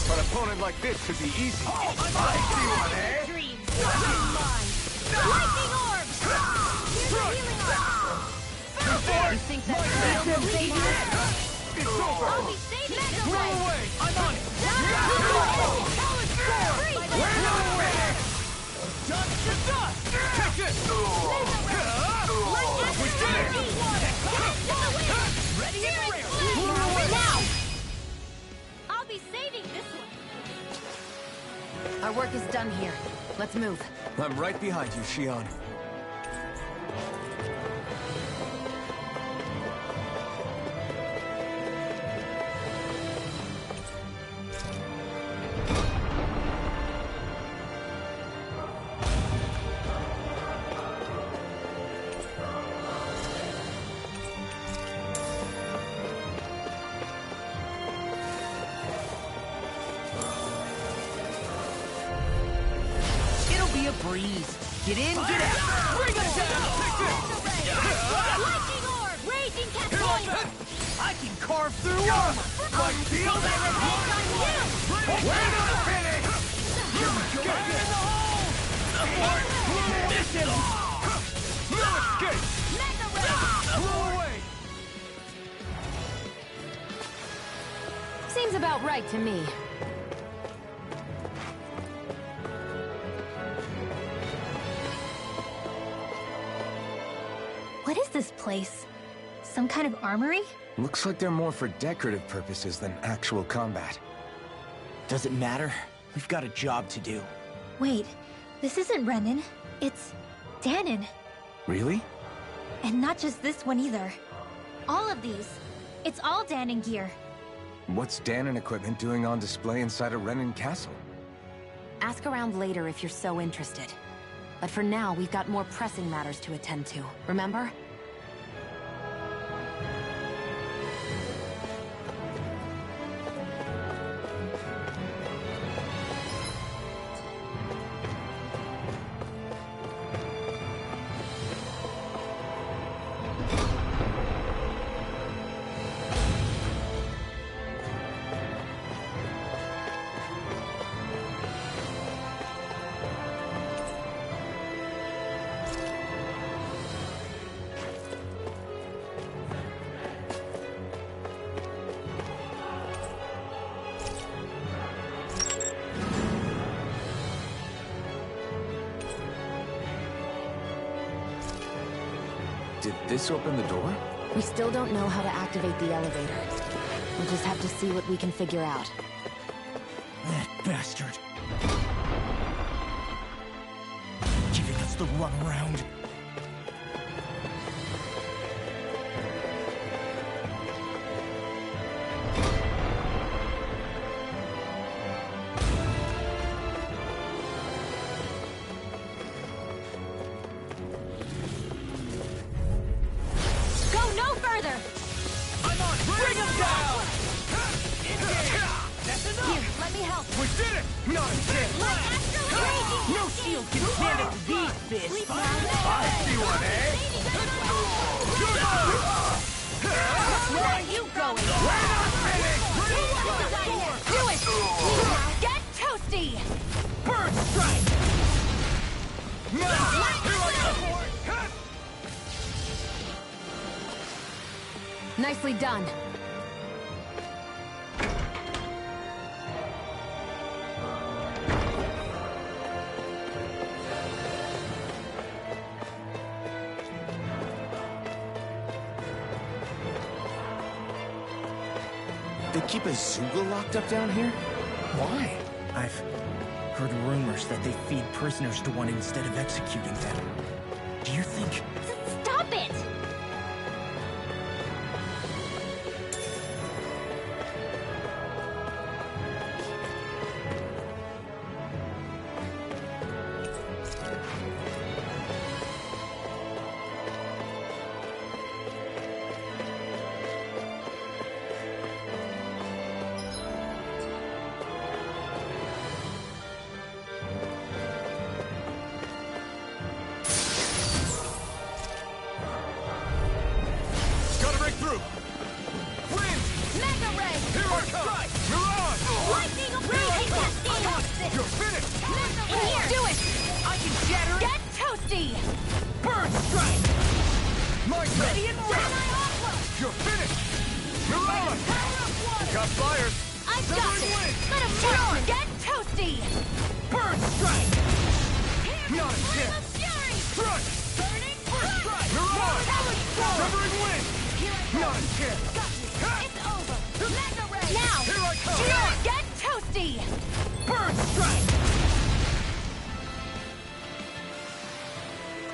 An opponent like this should be easy. I see one, eh? Dreams! Lightning orb! Here's a healing orb! You think that's the only thing? It's over! I'll be saving this Blow one! away! I'm on it! Freeze! We're not finished! Dust to dust! Take this! We did it! Ready and ready! Blow away! Now! I'll be saving this one! Our work is done here. Let's move. I'm right behind you, Shion. It'll be a breeze. Get in, get out. Bring it down! Take this! Lightning orb! Raging Cascade! I can carve through armor! My shield Take my revenge on you! Wait on the finish! Get in the hole! Miss him! No escape! Mega Ray! Blow away! Seems about right to me. What is this place? Some kind of armory? Looks like they're more for decorative purposes than actual combat. Does it matter? We've got a job to do. Wait, this isn't Renan. It's Danon. Really? And not just this one either. All of these. It's all Danon gear. What's Danon equipment doing on display inside a Renan castle? Ask around later if you're so interested. But for now, we've got more pressing matters to attend to, remember? Did this open the door? We still don't know how to activate the elevator. We'll just have to see what we can figure out. That bastard. Giving us the runaround. Nicely done. They keep a Zoogle locked up down here? Why? I've heard rumors that they feed prisoners to one instead of executing them. Do you think... Stop it!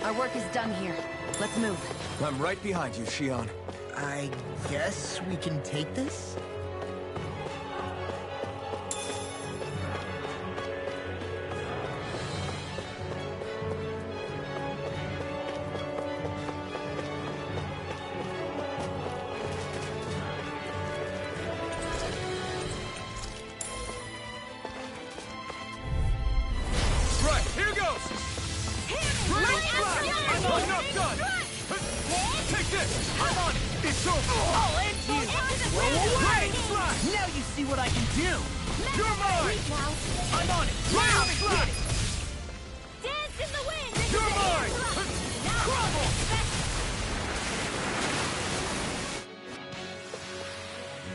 Our work is done here. Let's move. I'm right behind you, Shion. I guess we can take this? I'm not done! Take this! I'm on it! It's over! I'll end you! Wait! Now you see what I can do! You're mine! I'm on it! Now! Dance in the wind! You're mine! Crumble!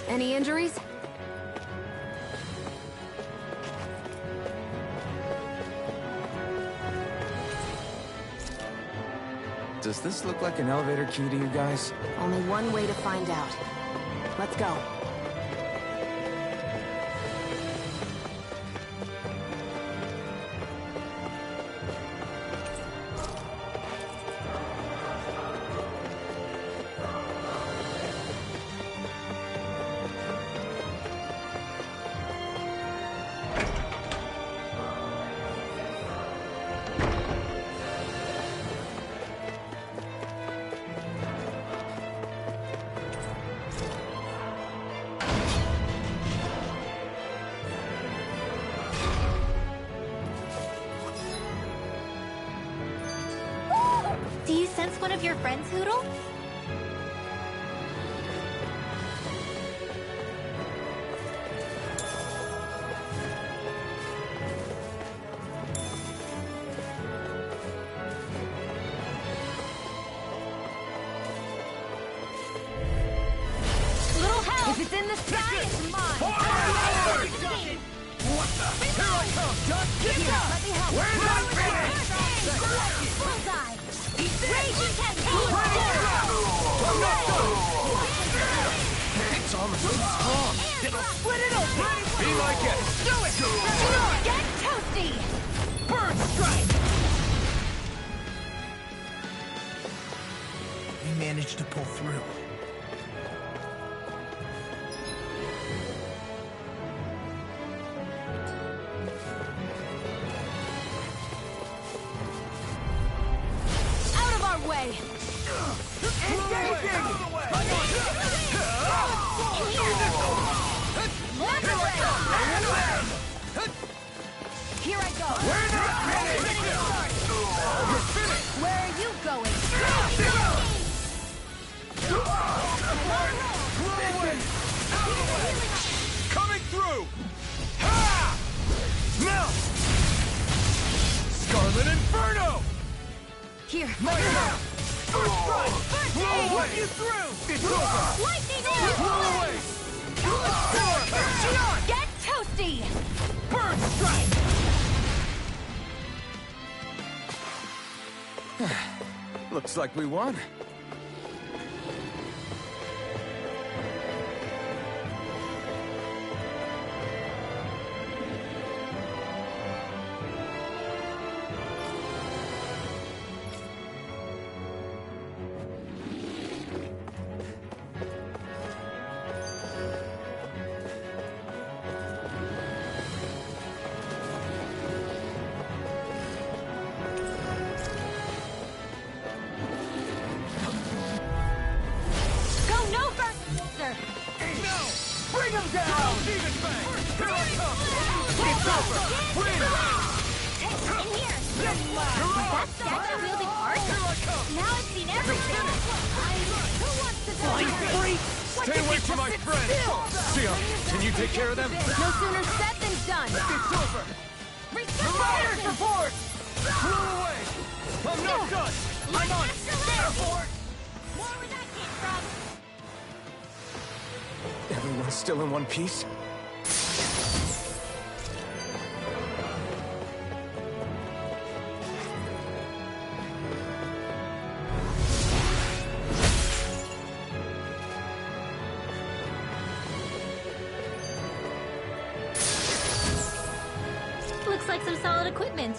Any injuries? Does this look like an elevator key to you guys? Only one way to find out. Let's go. Do you sense one of your friends, Hootle? Little help! If it's in the sky, it's mine! What the? Here I come! Just get down! Let me help! We're not finished! Bullseye! Eat this! Raging Cascade! I'm not done! It's armor too strong. It'll split it open! Be my guest. Do it! Get toasty! Bird strike! We managed to pull through. Out of our way! Engaging! Here I go! We're not finished! You're finished! Where are you going? Coming through! Ha! Now! Scarlet Inferno! Here. My turn! First strike! Blow away! You through! It's over! Lightning Blow away! Storm! Get toasty! Bird strike! Looks like we won. Go no further! No! Bring him down! Demon Fang! Here I come! It's over! Win! In here! That's statue-wielding art? Here I come! Now I've seen everything! Who wants to Flying die? free! Stay away from my friends! Sion, can you take care of them? No sooner said than done. It's over! Marauders report! Blew away! I'm not done! I'm on airport! More where that came from! Everyone's still in one piece? Looks like some solid equipment.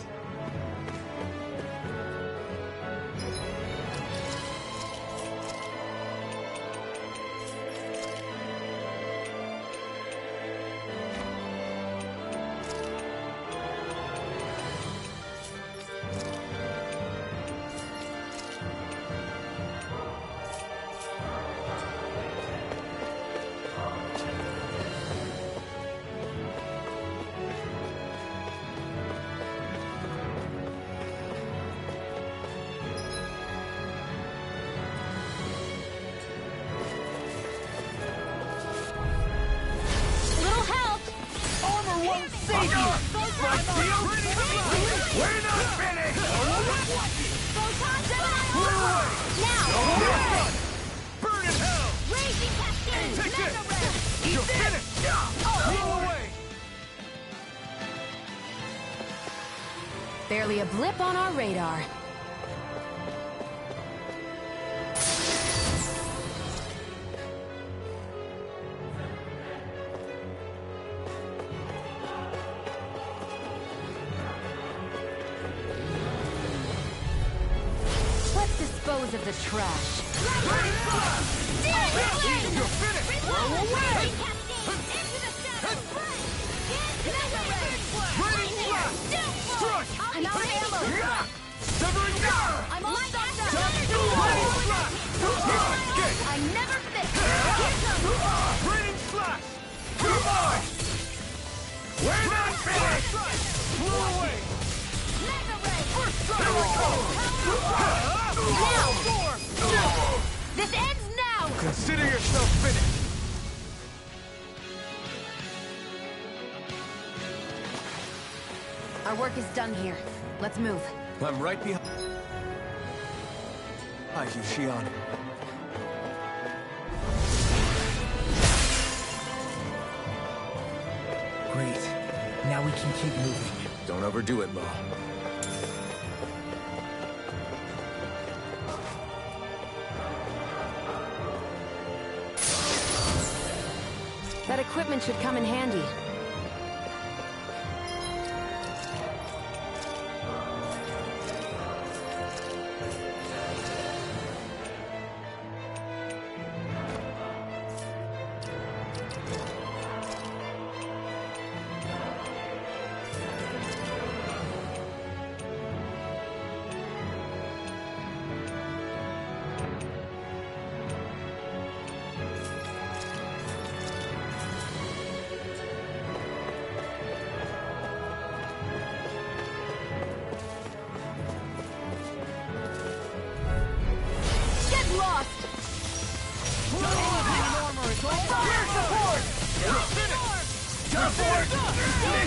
save you! We're not finished! Now! Burn in hell! Raging Cascade! Take Mega it! Red! You're finished! Blow away! Barely a blip on our radar. Let's dispose of the trash. You're finished! Blow away! I'm out of ammo! Severing down! I'm all stocked up! I never fit! Raining slash! Goodbye! We're not finished! Blow away! Now! This ends now! Consider yourself finished! Our work is done here. Let's move. I'm right behind you, Xion. Great. Now we can keep moving. Don't overdo it, Mo. That equipment should come in handy.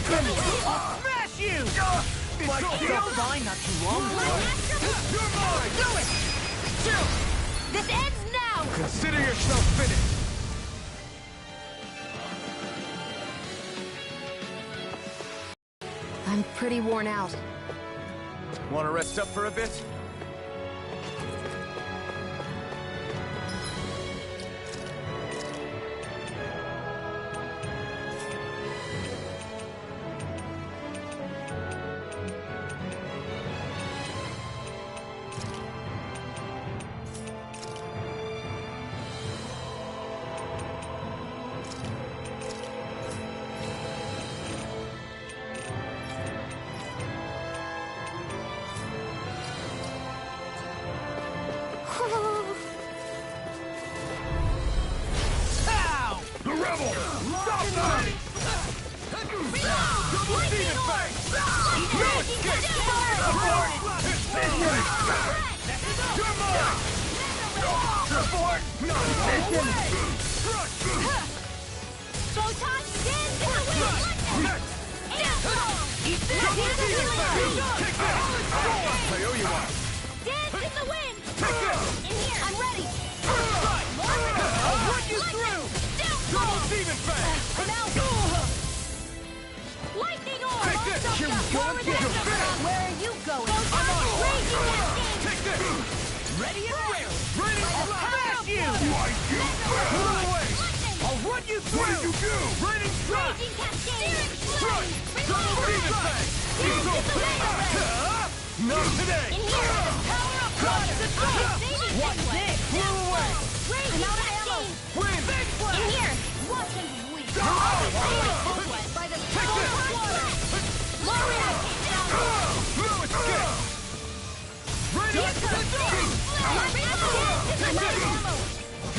Smash you! Like the fine not too long ago. You're mine! Do it! This ends now! Consider yourself finished! I'm pretty worn out. Want to rest up for a bit? The rebel! Stop them! Double demon fang! No escape! Abort! You're mine! Abort! Non-mission! Photon spin to the wind! Eat this! Double demon fang! Take that! I owe you one! Dance in the wind! Take this! In here! I'm ready! I'll run you through! Double demon fang! I'm out! Lightning orb! Take this! Here we go again! You're finished! Where are you going? I'm on it! Raging Cascade! Take this! Ready and ready! Ready? Smash you! Why you pull away! I'll run you through! What did you do? Raining strike! Raging Cascade! Strike! Double demon fang! Not today! In here! Power of God! What's this? Blew away! Raging Cascade! Win! In here! Watch and bleed! By the Take this! Lorian! No escape! Raining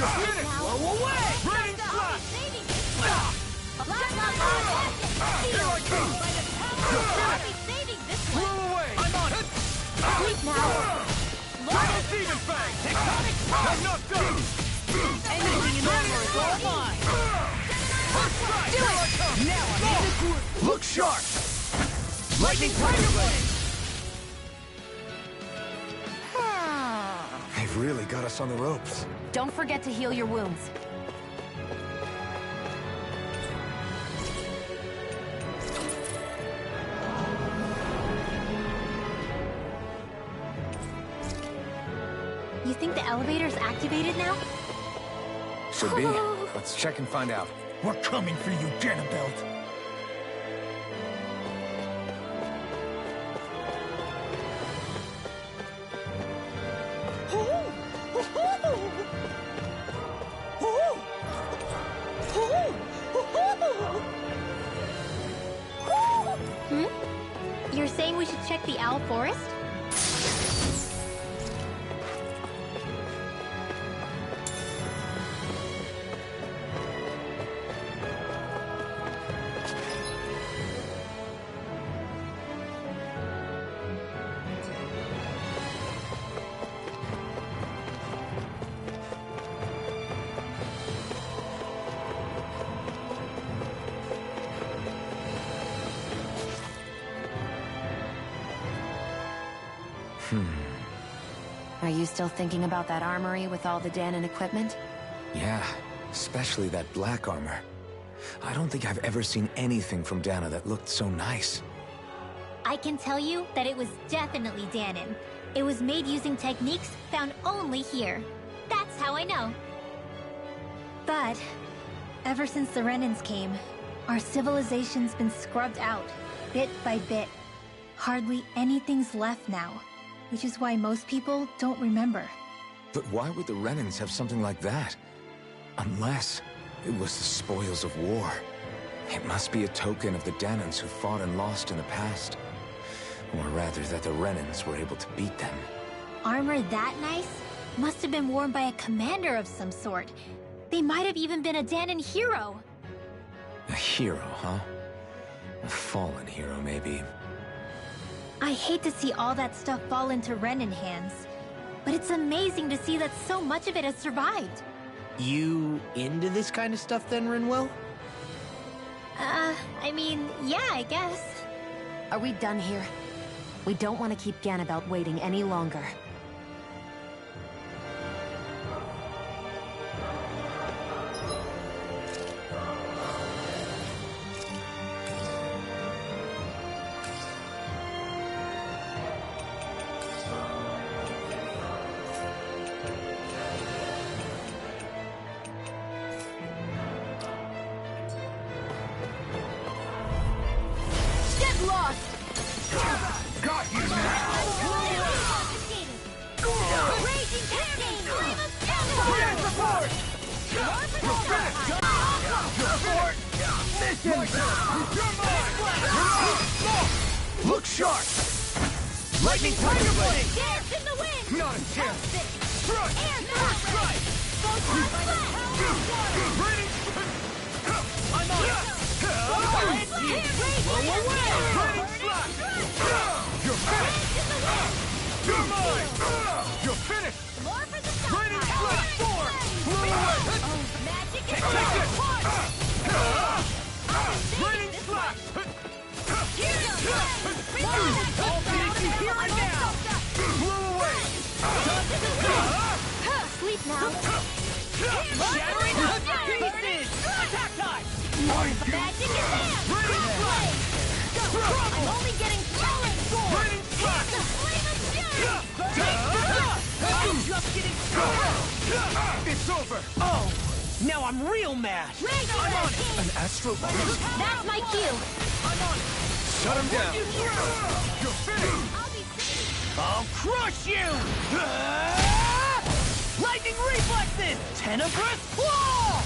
You're finished! Blow away! Raining slash! Here I come! Blew away! I'm on it! Sleep now! Double demon fang! Tectonic! I'm not done! Anything in armor is all mine! First strike! Do Here it! I come! Now I'm in the groove! Look sharp! Lightning Tiger Blade! They've really got us on the ropes. Don't forget to heal your wounds. You think the elevator's activated now? Should be. Let's check and find out. We're coming for you, Ganabelt. You're saying we should check the Owl Forest? Are you still thinking about that armory with all the Dahnan equipment? Yeah, especially that black armor. I don't think I've ever seen anything from Dahna that looked so nice. I can tell you that it was definitely Dahnan. It was made using techniques found only here. That's how I know. But ever since the Renans came, our civilization's been scrubbed out, bit by bit. Hardly anything's left now, which is why most people don't remember. But why would the Renans have something like that? Unless it was the spoils of war. It must be a token of the Dahnans who fought and lost in the past. Or rather, that the Renans were able to beat them. Armor that nice must have been worn by a commander of some sort. They might have even been a Dahnan hero. A hero, huh? A fallen hero, maybe. I hate to see all that stuff fall into Renan hands, but it's amazing to see that so much of it has survived. You into this kind of stuff then, Rinwell? I mean, yeah, I guess. Are we done here? We don't want to keep Ganabelt waiting any longer. Look sharp! Lightning Tiger Blade! Dance in the wind! Not a chance! Strike! Air First strike! Photon blast! Raining I'm on it! Blow away! Raining slap! You're finished! You're mine! You're finished! More for the top! Raining slap! Forward! Blow away! Magic Take this! Raining slap! All pieces here and now! Blow away! Sleep now. Shattering up pieces! Attack time! Magic is there! Blade! I'm only getting falling sword! Raining slap! The flame of fury! I'm just getting started! It's over! Oh! Now I'm real mad! I'm on it! An astral boost? That's my cue. I'm on it! Shut him down! You're finished! I'll be safe! I'll crush you! Lightning reflexes! Tenebrous claw!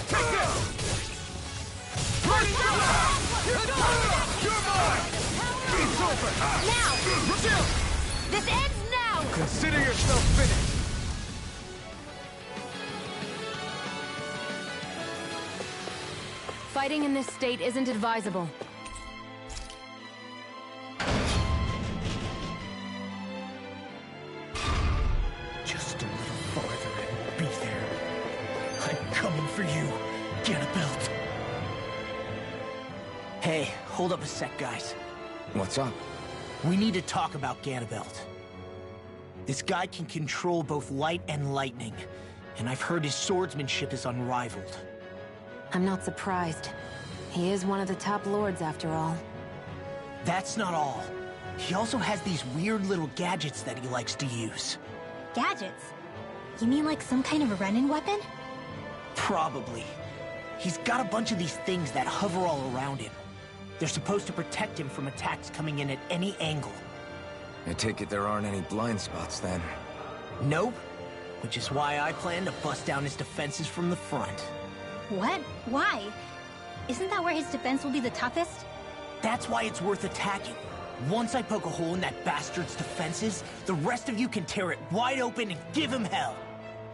Take this! Raining slap! You're mine! It's over! Now! This ends now! Consider yourself finished! Fighting in this state isn't advisable. Just a little farther and we'll be there. I'm coming for you, Ganabelt. Hey, hold up a sec, guys. What's up? We need to talk about Ganabelt. This guy can control both light and lightning, and I've heard his swordsmanship is unrivaled. I'm not surprised. He is one of the top lords, after all. That's not all. He also has these weird little gadgets that he likes to use. Gadgets? You mean like some kind of a run-in weapon? Probably. He's got a bunch of these things that hover all around him. They're supposed to protect him from attacks coming in at any angle. I take it there aren't any blind spots, then? Nope. Which is why I plan to bust down his defenses from the front. What? Why? Isn't that where his defense will be the toughest? That's why it's worth attacking. Once I poke a hole in that bastard's defenses, the rest of you can tear it wide open and give him hell.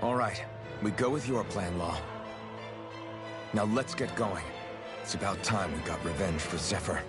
All right. We go with your plan, Law. Now let's get going. It's about time we got revenge for Zephyr.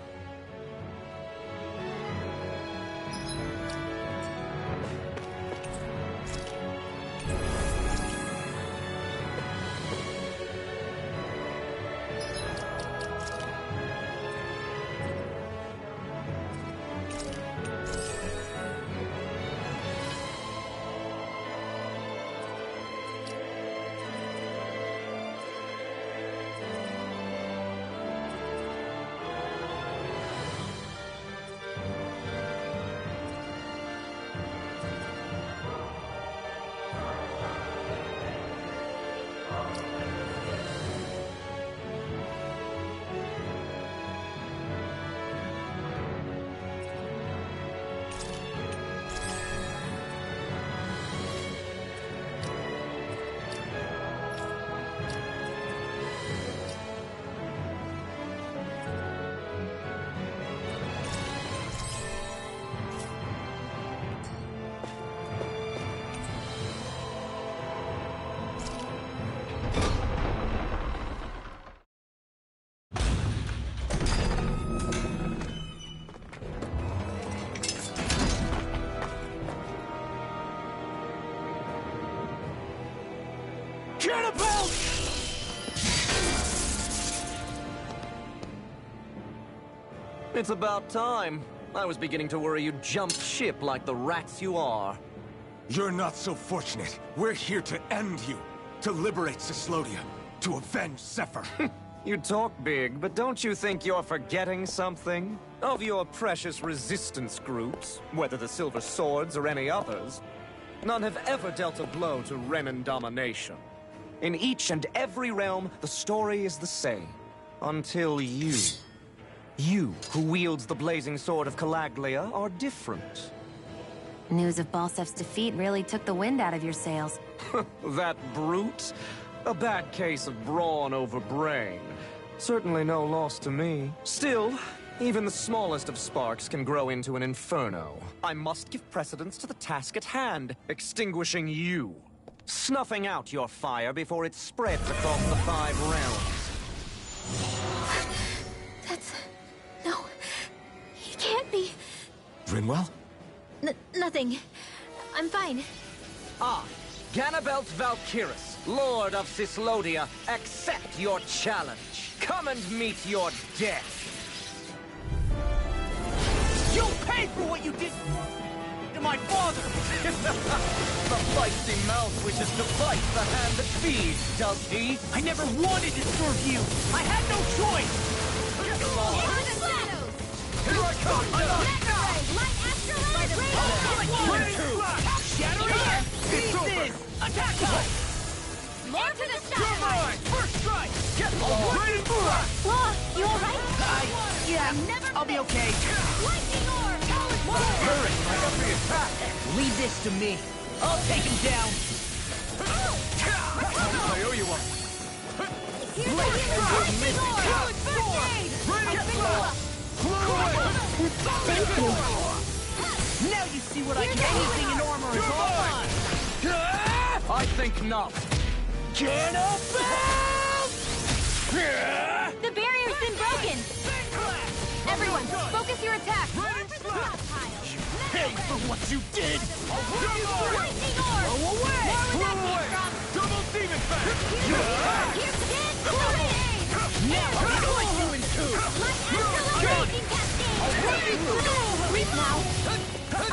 It's about time. I was beginning to worry you'd jump ship like the rats you are. You're not so fortunate. We're here to end you. To liberate Cyslodia. To avenge Zephyr. You talk big, but don't you think you're forgetting something? Of your precious resistance groups, whether the Silver Swords or any others, none have ever dealt a blow to Renan domination. In each and every realm, the story is the same. Until you. You, who wields the blazing sword of Calaglia, are different. News of Balsef's defeat really took the wind out of your sails. That brute? A bad case of brawn over brain. Certainly no loss to me. Still, even the smallest of sparks can grow into an inferno. I must give precedence to the task at hand, extinguishing you. Snuffing out your fire before it spreads across the 5 realms. No, he can't be. Rinwell? Nothing. I'm fine. Ah, Ganabelt Valkyris, Lord of Cyslodia, accept your challenge. Come and meet your death. You'll pay for what you did to my father! The feisty mouth wishes to bite the hand that feeds, does he? I never wanted to serve you! I had no choice! Here I come! Light Shattering! Seize this! Attack us! More to the side! First strike! Get ready for that! Law, you alright? Yeah, I'll be okay. Lightning orb! Hurry, my every attack! Leave this to me. I'll take him down. I owe you one. Lightning orb! First aid! Thank you. Now you see what I can. Anything in armor is all mine. I think not. Ganabelt! The barrier's been broken. Everyone, focus your attack! Pay for what you did! Lightning orb! Go away! Where would that be from? Double demon back! Here's the Split you in two! Raging Cascade! I'll run you through! Sleep now!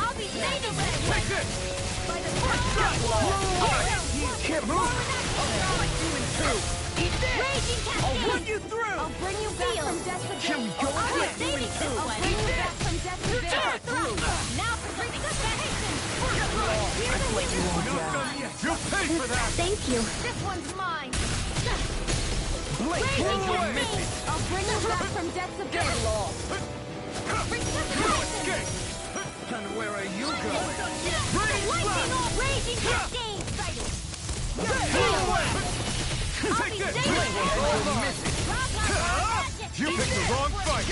I'll be saving you! Take this! By the power Can't move! I'll split you in two! Eat this! Raging Cascade! I'll run you through! I'll bring you back from death to Can we go I'll again? be saving you! I'll bring you back from death to Now for resuscitation! I let you all down. You'll pay for that! Thank you. This one's mine! Blake, Raging you're Cascade! missing! I'll bring you back from death's abyss! Resuscitation! And where are you going? Raging Cascade! Take this! Blake, you're missing! You picked the wrong fight!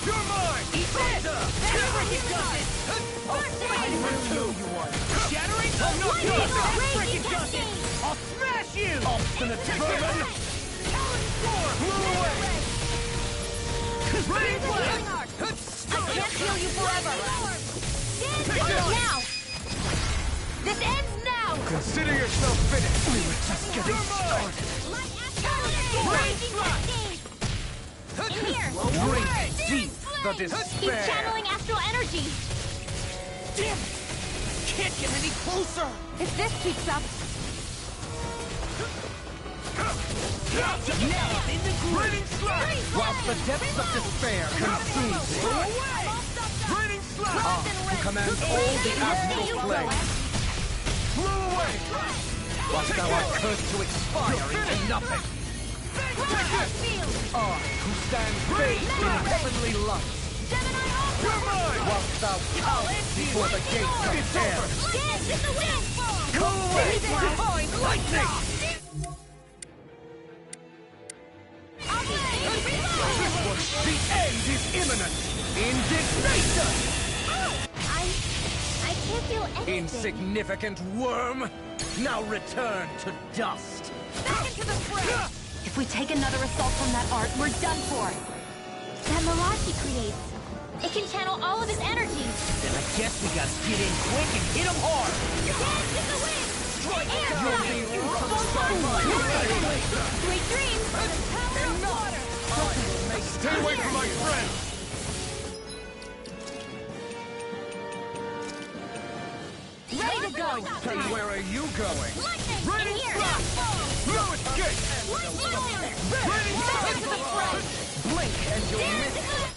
You're mine! Eat this! I know you are! Shattering? I'm not done! Freaking gusset! I'll smash you! Obstinate vermin! Blew away! Rain blast! I can't heal you forever! Now! This ends now! Consider yourself finished! We were just getting started! Raging Cascade! In here! Drink deep the He's despair! channeling astral energy! Damn it! Can't get any closer! If this keeps up... Now in the grading slash! Whilst the depths of despair consume me! Raining slash! Who commands all the astral planes! Blew away! Whilst thou art cursed to expire into nothing! I, who stand bathed in heavenly light! You're mine! Whilst thou cowerest before the gates of hell! Dance in the wind! Go away, divine lightning! The end is imminent! Indignation! I can't feel anything. Insignificant worm! Now return to dust! Back into the fray! If we take another assault from that art, we're done for. That mirage he creates. It can channel all of his energy. Then I guess we gotta get in quick and hit him hard. Dance in the wind! Strike Air You'll ride! be rocked by my Sweet dreams! By the power of water! Stay away from my friend! Ready to go! And where are you going? Lightning! Ready, In here! No escape! Lightning! Ready, Back into the fray! Blink and you'll Dance miss in it! the...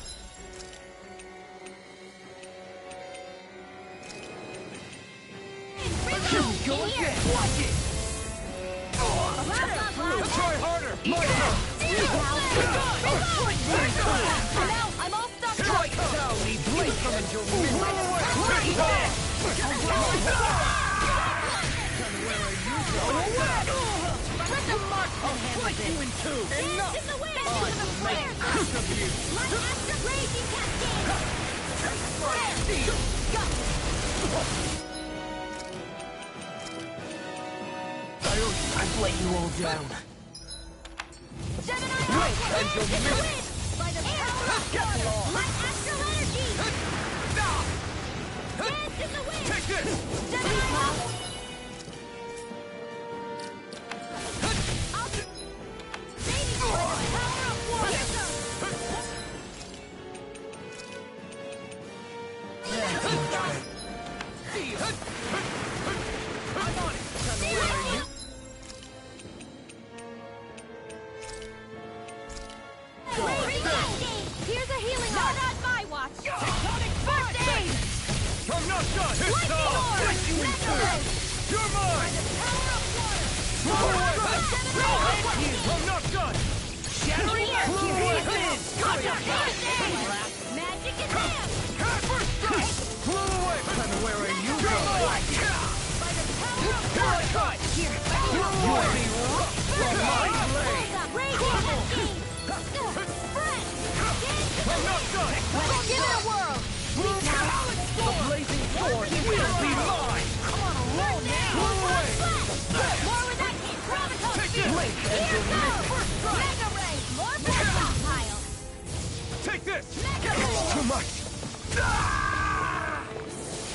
Here we go again! Watch it! Try harder! Now I'm all stuck up! Strike down the blink and you'll miss it! Let the marksman handle You in two! Dance in the wind! Back into the flare! Like after Raging I've let you all down. Gemini Blink and you'll miss it! by the power of water! Like astral energy! Dance in the wind! Take this! Gemini Saving you by the power of water! I'm on it! And where are you? Here's a healing art! Not on my watch! Tectonic first aid! I'm not done! It's Lightning all! orb! Take you in two! You're mine! Power of water! Blow away! I'm not done! Shattering earth! Blow away! Magic is hand! First strike! Blow away! And where are you You're going? mine! By the power of Here I come! You'll be rocked from my blade! Raging Cascade! Spread! I'm not done! Give it a whirl! The blazing sword will be mine! Come on, roll now! Blow away! More with that heat! Graviton Take shield! Blink and Here you'll miss goes! Mega Ray! More projectile! Take this! Mega Ray! Too much!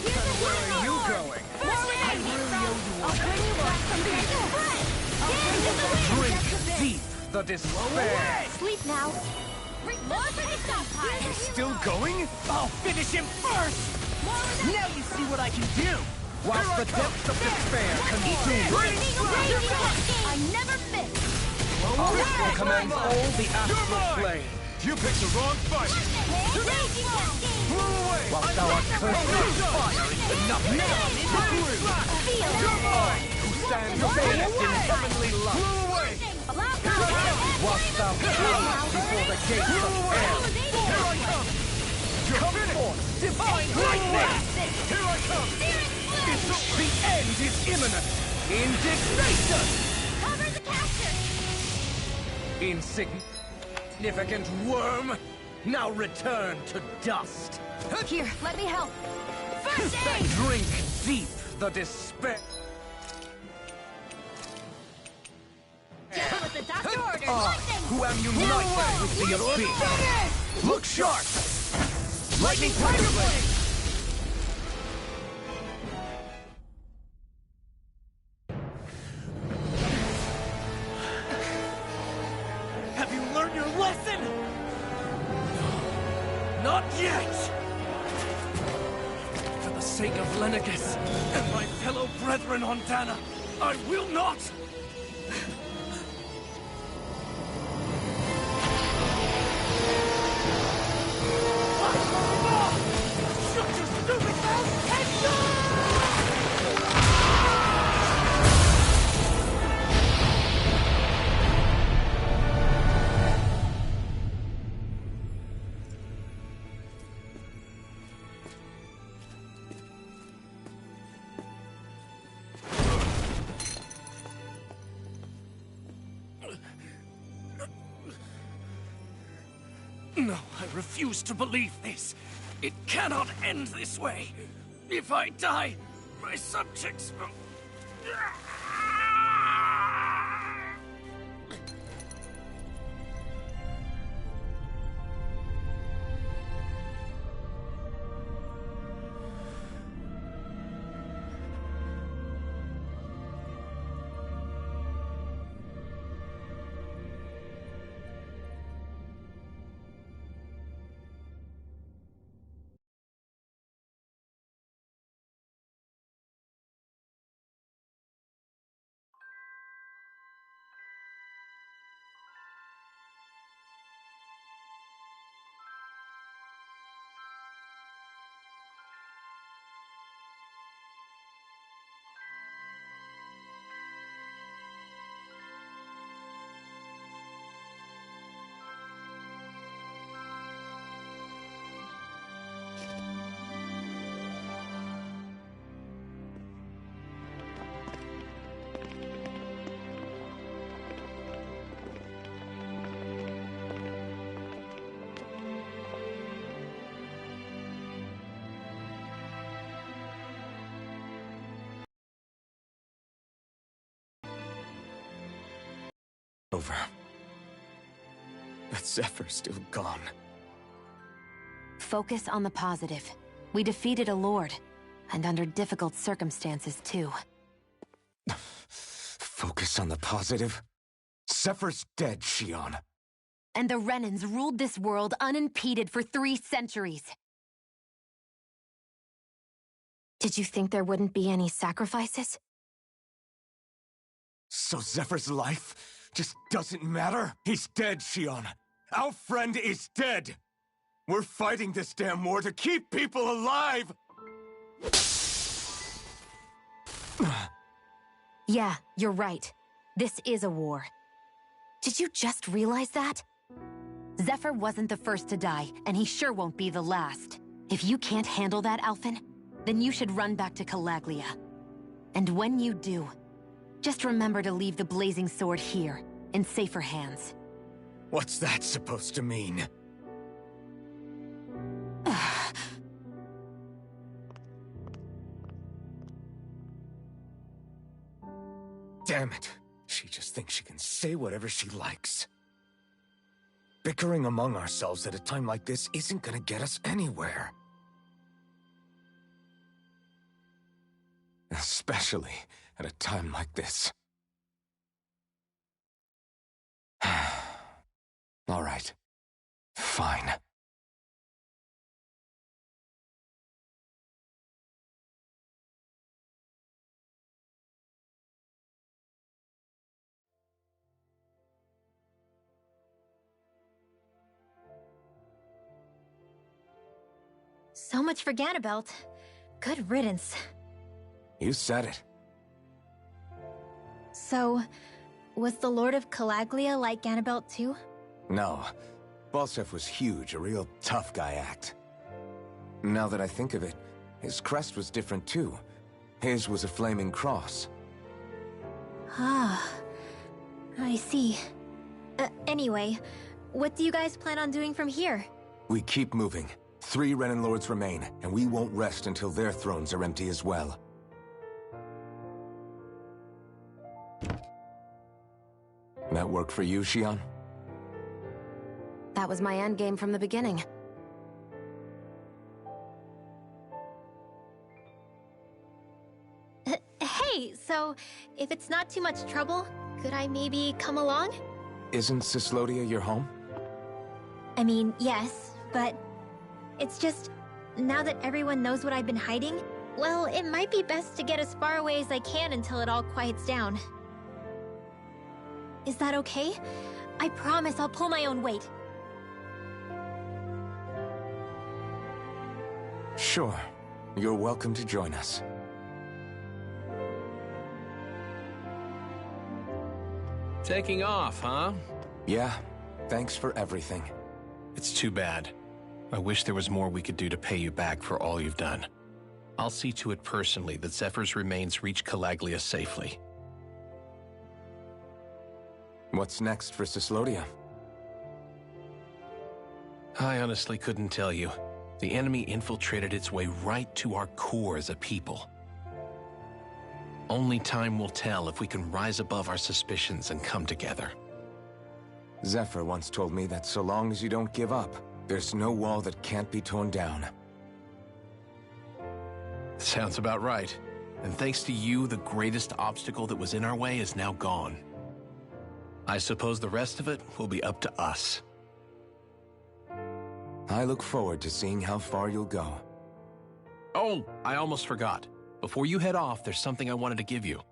Here's a Where healing are you orb! going? More with that heat! I'll bring you back from the spread! Dance in the wind! Drink That's a bit. deep the despair! Sleep now. More for the stockpile. He's still going? I'll finish him first! Now you see what I can do! Whilst the depths of despair consume, I never miss. this will commence all the astral flame. You picked the wrong fight! Whilst thou art cursed with fire into nothing. Who stands bathed in heavenly light. Whilst thou cowers before the gates of hell. Here I come! Come forth, divine lightning! Here I come! The end is imminent! Indignation! Cover the caster. Insignificant worm! Now return to dust! Here, let me help. First aid. Drink deep the despair. Just what the doctor ordered. Lightning. Who am united with the abyss? Look sharp! Lightning Tiger Blade! Have you learned your lesson? No, not yet! For the sake of Lenegis and my fellow brethren on Dana, I will not! Shut your stupid mouth and go! No, I refuse to believe this. It cannot end this way. If I die, my subjects will... Over. But Zephyr's still gone. Focus on the positive. We defeated a lord, and under difficult circumstances, too. Focus on the positive? Zephyr's dead, Xion. And the Renans ruled this world unimpeded for 3 centuries. Did you think there wouldn't be any sacrifices? So Zephyr's life just doesn't matter? He's dead, Xion. Our friend is dead. We're fighting this damn war to keep people alive! Yeah, you're right. This is a war. Did you just realize that? Zephyr wasn't the first to die, and he sure won't be the last. If you can't handle that, Alphen, then you should run back to Calaglia. And when you do, just remember to leave the Blazing Sword here, in safer hands. What's that supposed to mean? Damn it. She just thinks she can say whatever she likes. Bickering among ourselves at a time like this isn't gonna get us anywhere. Especially at a time like this. All right. Fine. So much for Ganabelt. Good riddance. You said it. So, was the Lord of Calaglia like Ganabelt too? No. Balseph was huge, a real tough guy act. Now that I think of it, his crest was different too. His was a flaming cross. Ah, I see. Anyway, what do you guys plan on doing from here? We keep moving. 3 Renin Lords remain, and we won't rest until their thrones are empty as well. That work for you, Xion? That was my endgame from the beginning. Hey, so if it's not too much trouble, could I maybe come along? Isn't Cyslodia your home? I mean, yes, but it's just, now that everyone knows what I've been hiding, well, it might be best to get as far away as I can until it all quiets down. Is that okay? I promise I'll pull my own weight. Sure. You're welcome to join us. Taking off, huh? Yeah. Thanks for everything. It's too bad. I wish there was more we could do to pay you back for all you've done. I'll see to it personally that Zephyr's remains reach Calaglia safely. What's next for Cyslodia? I honestly couldn't tell you. The enemy infiltrated its way right to our core as a people. Only time will tell if we can rise above our suspicions and come together. Zephyr once told me that so long as you don't give up, there's no wall that can't be torn down. Sounds about right. And thanks to you, the greatest obstacle that was in our way is now gone. I suppose the rest of it will be up to us. I look forward to seeing how far you'll go. Oh, I almost forgot. Before you head off, there's something I wanted to give you.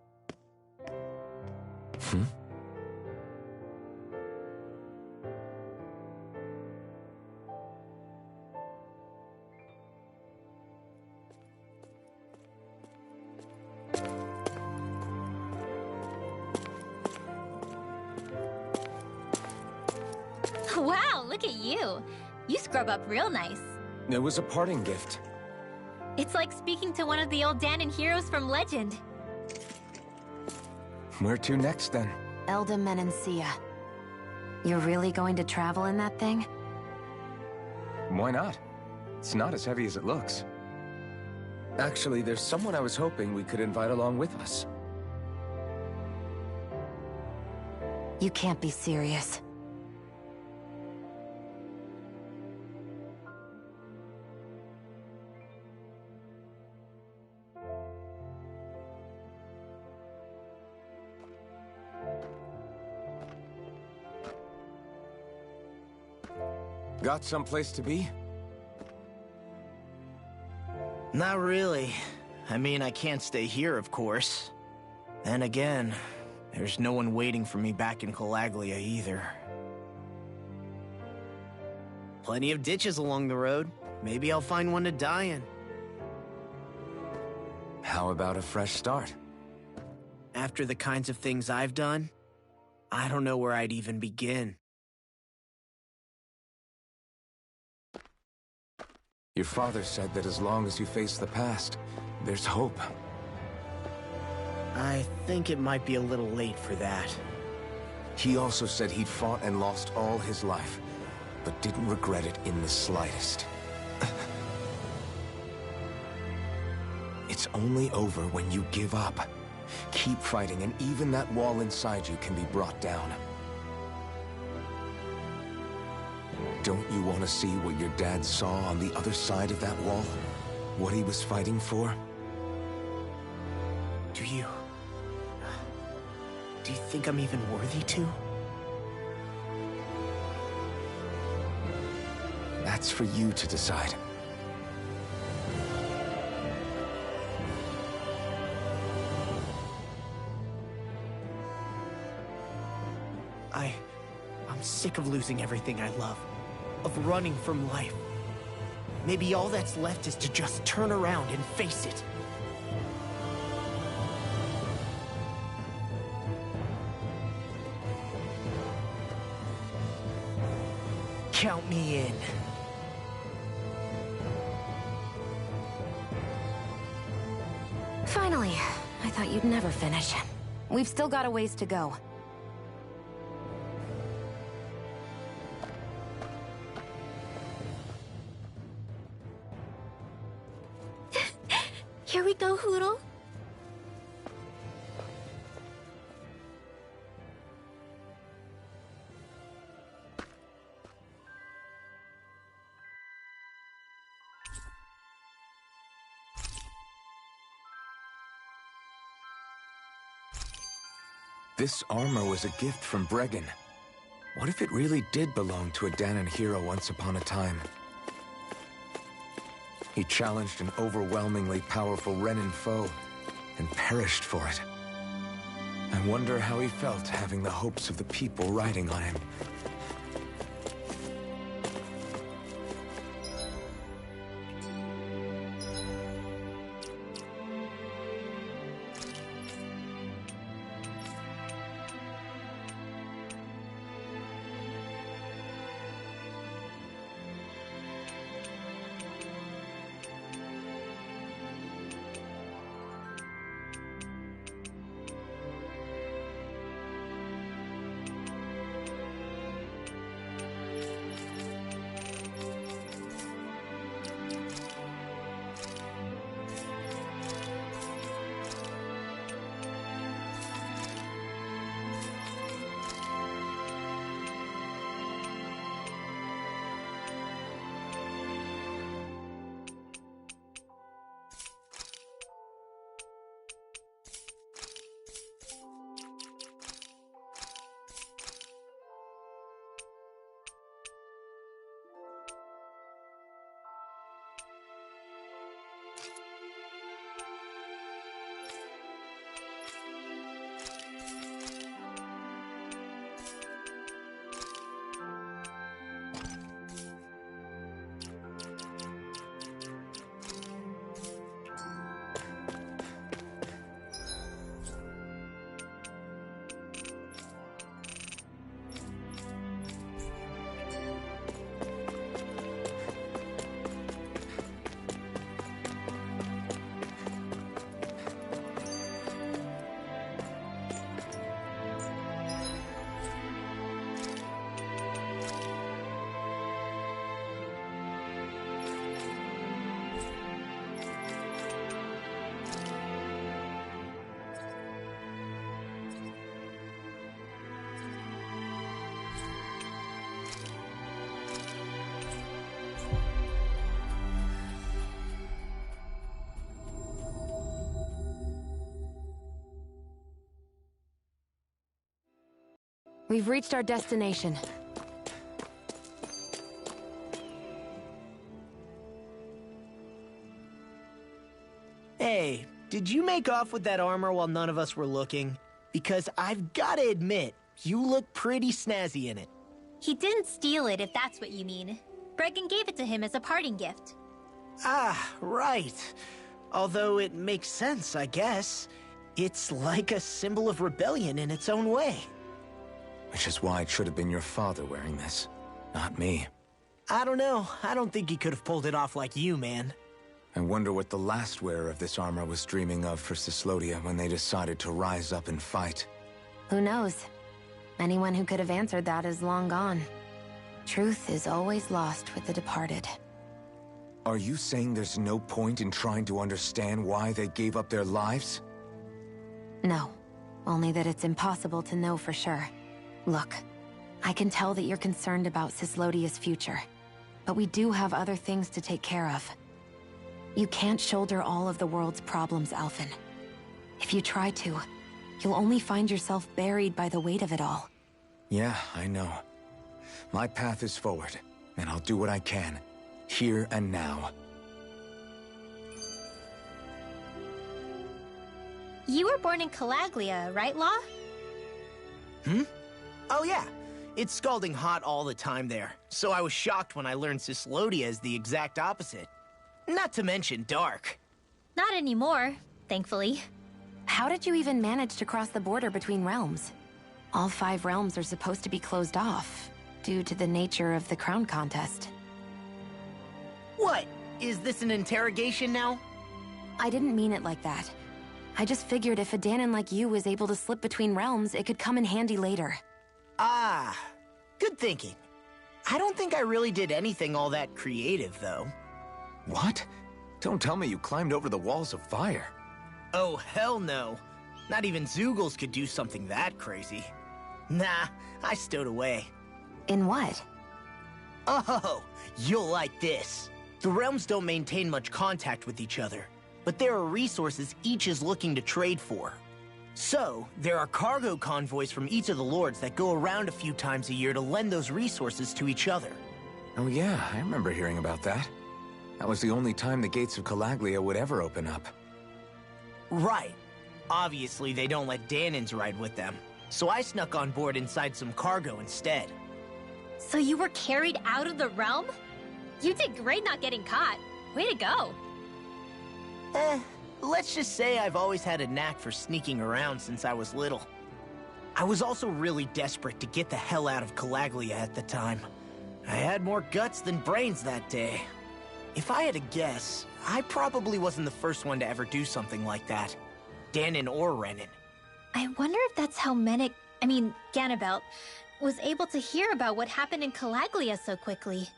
Wow, look at you. You scrub up real nice. It was a parting gift. It's like speaking to one of the old Dahnan heroes from legend. Where to next, then? Elde Menancia. You're really going to travel in that thing? Why not? It's not as heavy as it looks. Actually, there's someone I was hoping we could invite along with us. You can't be serious. Got someplace to be? Not really. I mean, I can't stay here, of course. Then again, there's no one waiting for me back in Calaglia either. Plenty of ditches along the road. Maybe I'll find one to die in. How about a fresh start? After the kinds of things I've done, I don't know where I'd even begin. Your father said that as long as you face the past, there's hope. I think it might be a little late for that. He also said he'd fought and lost all his life, but didn't regret it in the slightest. It's only over when you give up. Keep fighting, and even that wall inside you can be brought down. Don't you want to see what your dad saw on the other side of that wall? What he was fighting for? Do you think I'm even worthy to? That's for you to decide. I'm sick of losing everything I love, of running from life. Maybe all that's left is to just turn around and face it. Count me in. Finally. I thought you'd never finish. We've still got a ways to go. Here we go, Hootle. This armor was a gift from Bregan. What if it really did belong to a Dahnan hero once upon a time? He challenged an overwhelmingly powerful Renan foe, and perished for it. I wonder how he felt having the hopes of the people riding on him. We've reached our destination. Hey, did you make off with that armor while none of us were looking? Because I've gotta admit, you look pretty snazzy in it. He didn't steal it, if that's what you mean. Bregan gave it to him as a parting gift. Ah, right. Although it makes sense, I guess. It's like a symbol of rebellion in its own way. Which is why it should have been your father wearing this, not me. I don't know. I don't think he could have pulled it off like you, man. I wonder what the last wearer of this armor was dreaming of for Cyslodia when they decided to rise up and fight. Who knows? Anyone who could have answered that is long gone. Truth is always lost with the departed. Are you saying there's no point in trying to understand why they gave up their lives? No. Only that it's impossible to know for sure. Look, I can tell that you're concerned about Cyslodia's future, but we do have other things to take care of. You can't shoulder all of the world's problems, Alphen. If you try to, you'll only find yourself buried by the weight of it all. Yeah, I know. My path is forward, and I'll do what I can, Here and now. You were born in Calaglia, right, Law? Oh yeah. It's scalding hot all the time there, so I was shocked when I learned Cyslodia is the exact opposite. Not to mention dark. Not anymore, thankfully. How did you even manage to cross the border between realms? All 5 realms are supposed to be closed off, due to the nature of the crown contest. What? Is this an interrogation now? I didn't mean it like that. I just figured if a Dahnan like you was able to slip between realms, it could come in handy later. Ah, good thinking. I don't think I really did anything all that creative, though. What? Don't tell me you climbed over the walls of fire. Oh, hell no. Not even Zeugles could do something that crazy. Nah, I stowed away. In what? Oh, you'll like this. The realms don't maintain much contact with each other, but there are resources each is looking to trade for. So, there are cargo convoys from each of the lords that go around a few times a year to lend those resources to each other. Oh yeah, I remember hearing about that. That was the only time the gates of Calaglia would ever open up. Right. Obviously, they don't let Dahnans ride with them, so I snuck on board inside some cargo instead. So you were carried out of the realm? You did great not getting caught. Way to go. Let's just say I've always had a knack for sneaking around since I was little. I was also really desperate to get the hell out of Calaglia at the time. I had more guts than brains that day. If I had to guess, I probably wasn't the first one to ever do something like that. Dahnan or Renan. I wonder if that's how Ganabelt, was able to hear about what happened in Calaglia so quickly.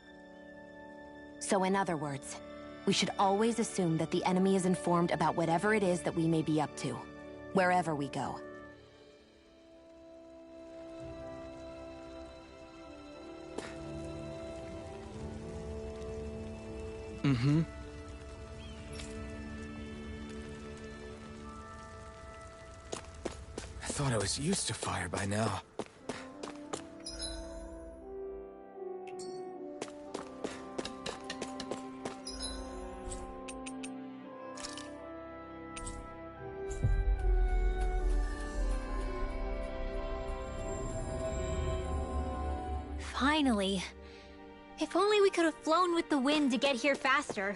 So in other words, we should always assume that the enemy is informed about whatever it is that we may be up to, wherever we go. Mm-hmm. I thought I was used to fire by now. Finally. If only we could have flown with the wind to get here faster.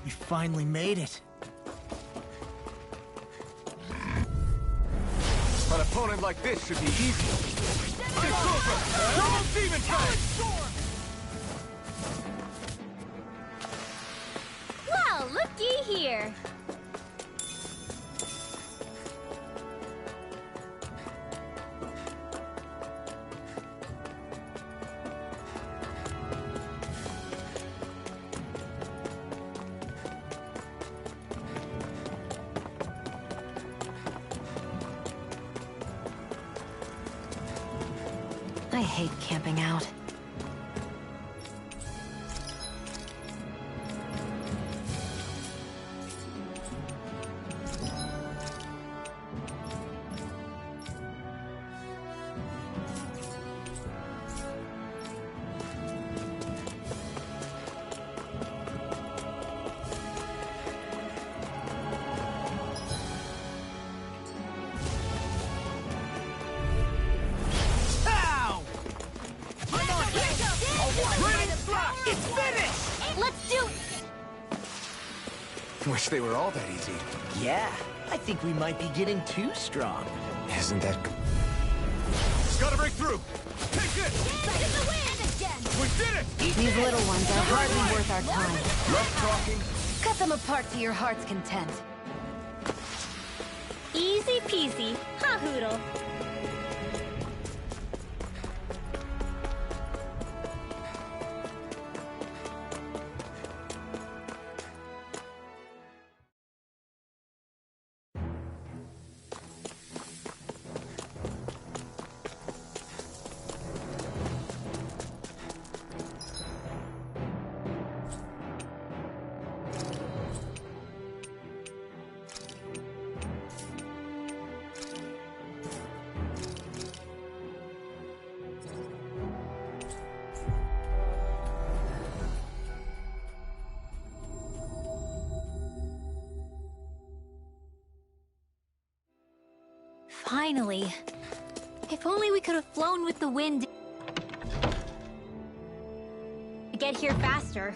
We finally made it. opponent like this should be easy. It's over! Double Demon Fang! Well, looky here. I hate camping out. Wish they were all that easy. Yeah, I think we might be getting too strong. Isn't that... Gotta break through! Take this! We did it! These little ones are hardly worth our time. Left talking. Cut them apart to your heart's content. Easy peasy. Ha hoodle. Finally. If only we could have flown with the wind to get here faster.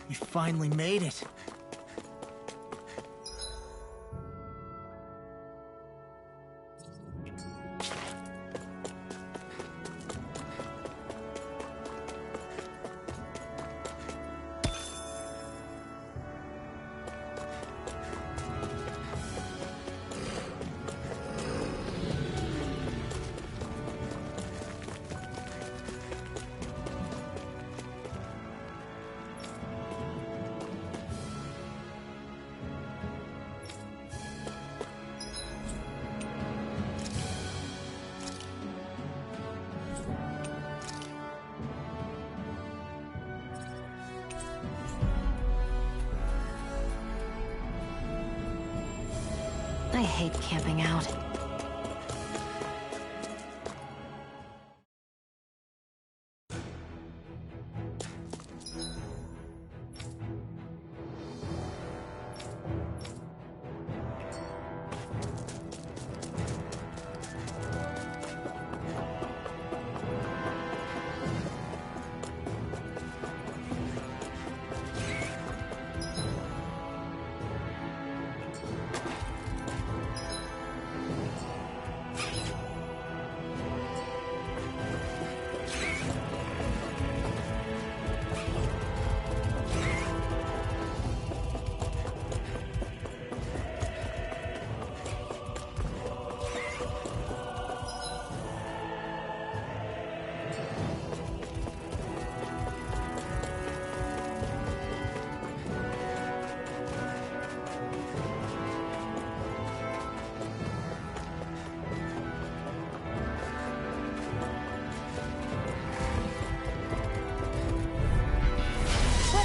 We finally made it. I hate camping out.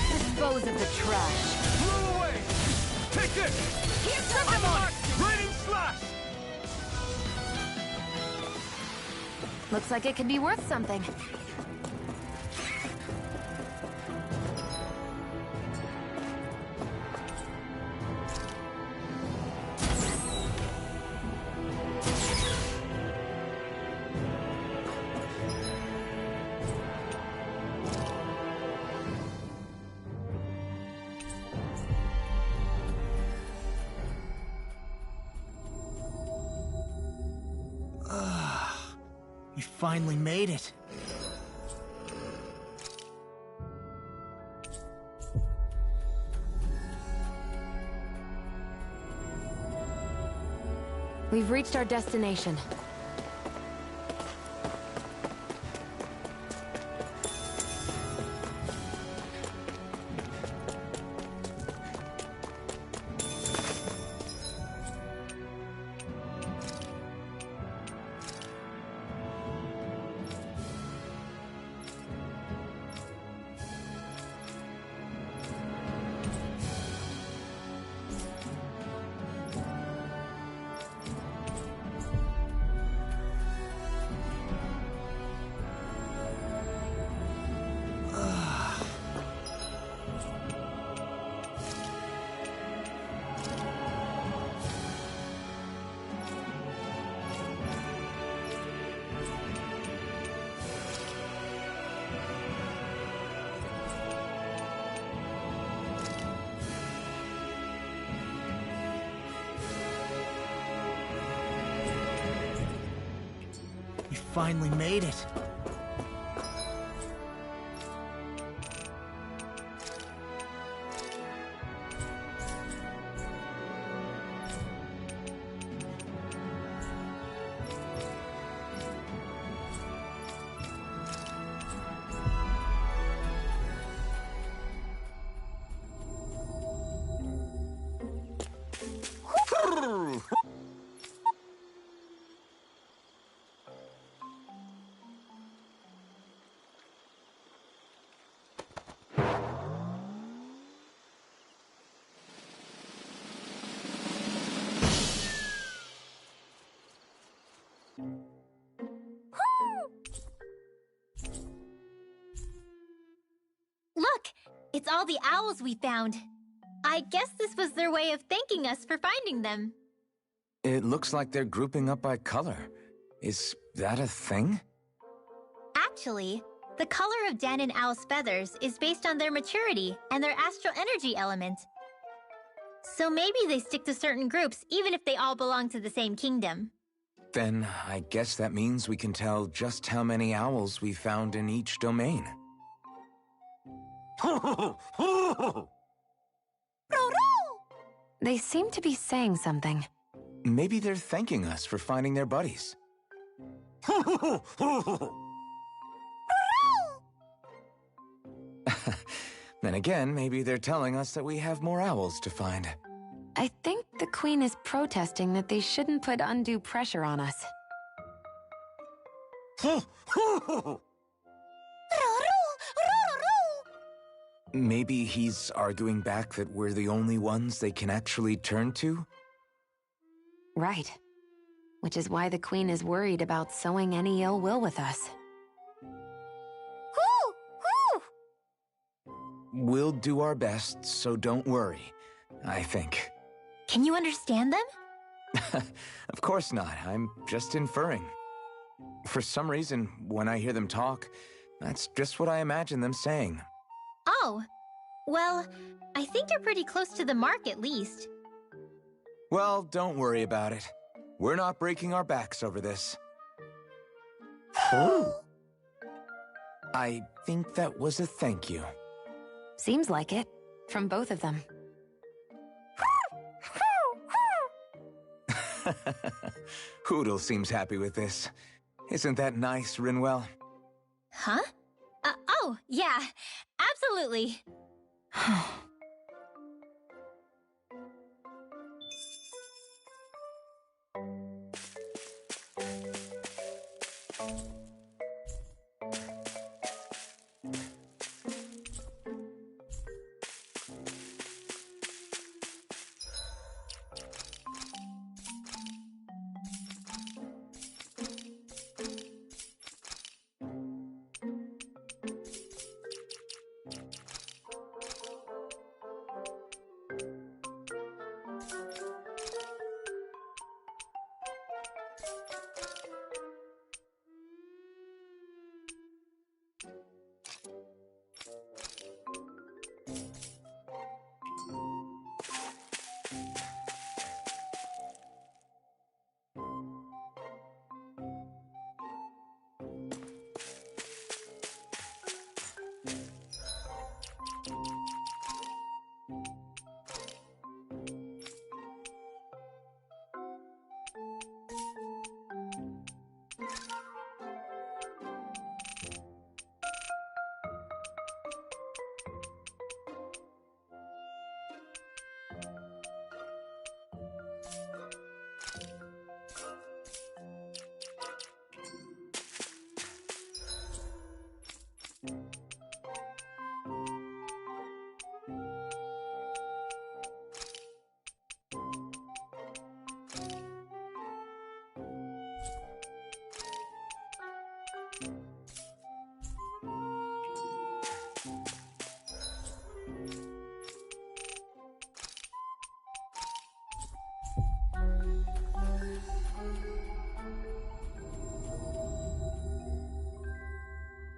Dispose of the trash. Blow away! Take this! Here's the mark! Raining slash! Looks like it could be worth something. We finally made it. We've reached our destination. We finally made it. Look! It's all the owls we found. I guess this was their way of thanking us for finding them. It looks like they're grouping up by color. Is that a thing? Actually, the color of Dan and Owl's feathers is based on their maturity and their astral energy element. So maybe they stick to certain groups even if they all belong to the same kingdom. Then I guess that means we can tell just how many owls we found in each domain. They seem to be saying something. Maybe they're thanking us for finding their buddies. Then again, maybe they're telling us that we have more owls to find. I think the Queen is protesting that they shouldn't put undue pressure on us. Maybe he's arguing back that we're the only ones they can actually turn to? Right. Which is why the Queen is worried about sowing any ill will with us. We'll do our best, so don't worry, I think. Can you understand them? Of course not. I'm just inferring. For some reason, when I hear them talk, that's just what I imagine them saying. Oh, well, I think you're pretty close to the mark at least. Well, don't worry about it. We're not breaking our backs over this. I think that was a thank you. Seems like it, from both of them. Hootle seems happy with this. Isn't that nice, Rinwell? Huh? Oh, yeah, absolutely.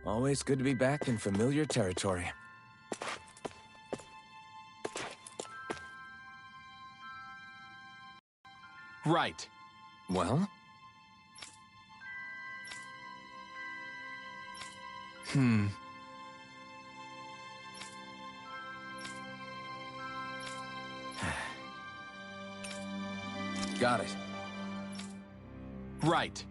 Always good to be back in familiar territory. Right. Well? Got it. Right.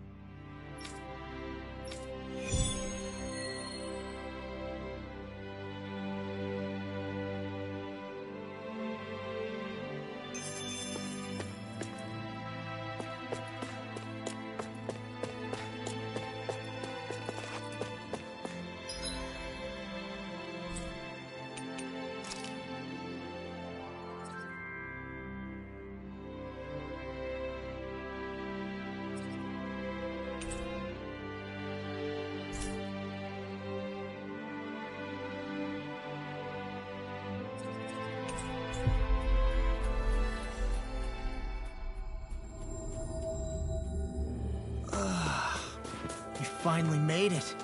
We finally made it.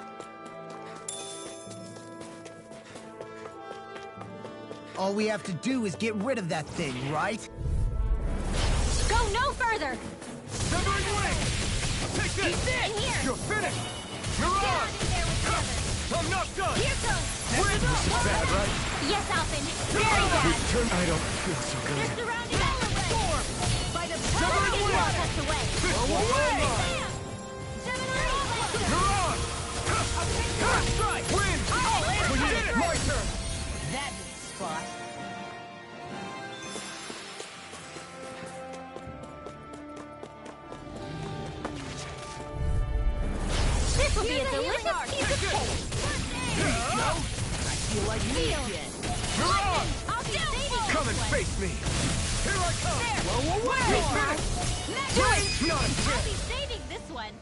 All we have to do is get rid of that thing, right? Go no further! Severing Wing! Take this! In here! You're finished! You're Get on! on in there with the others! I'm not done! Here goes! Win! This is bad, right? Yes, Alphen! Very bad! I don't feel so good. They're surrounding all around! By the power Severing of Wing! the us away! Whoa! You're on! Strike! Win! We did it! My turn! That spot. This will be a delicious piece of cake! I feel like me again. You're on! I'll be saving this Come and one. face me! Here I come! There. You're finished! Next. Not a I'll chance! be saving this one.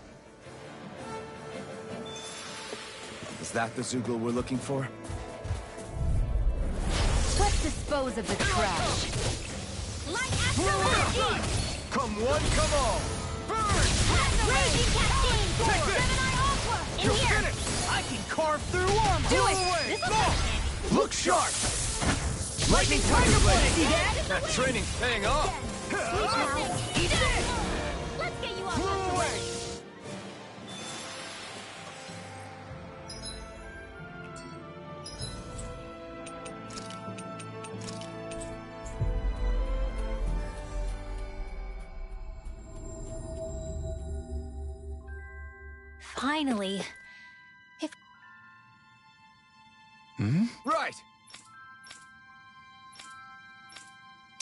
Is that the Zoogle we're looking for? Let's dispose of the trash. Light after light! Come one, come all! Burn! Raging Cascade! Take this. Gemini Aqua! In You're here! finished! I can carve through armor. Do it! away. This'll come in handy. Look sharp! Lightning Tiger Blade. See that? That training's paying off! Eat it! Let's get you off Flew the away! Finally. Right!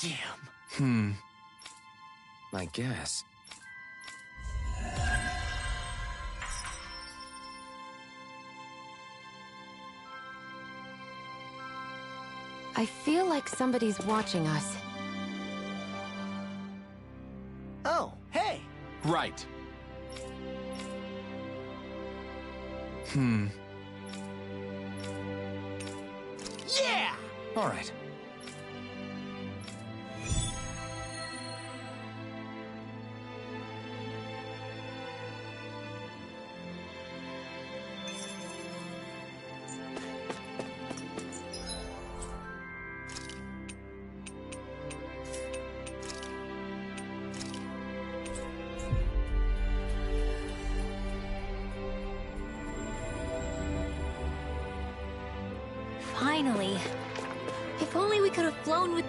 Damn. I guess. I feel like somebody's watching us. Oh, hey. Right. Yeah! All right. Finally. If only we could have flown with...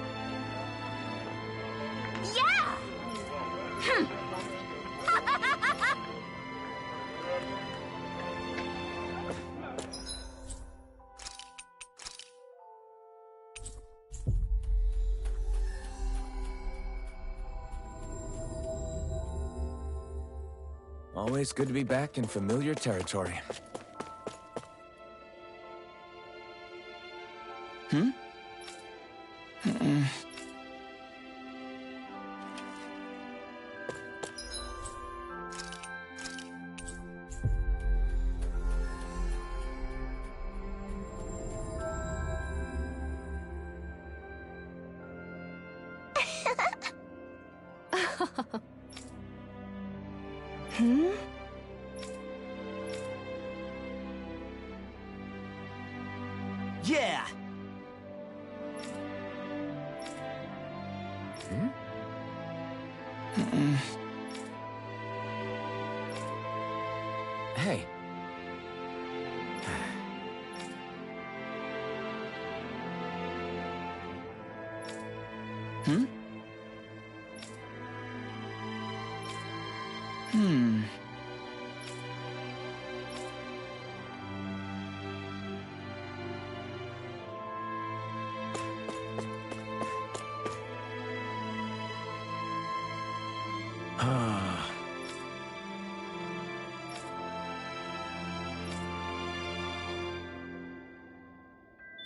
Yeah! Always good to be back in familiar territory. Yeah! Hey.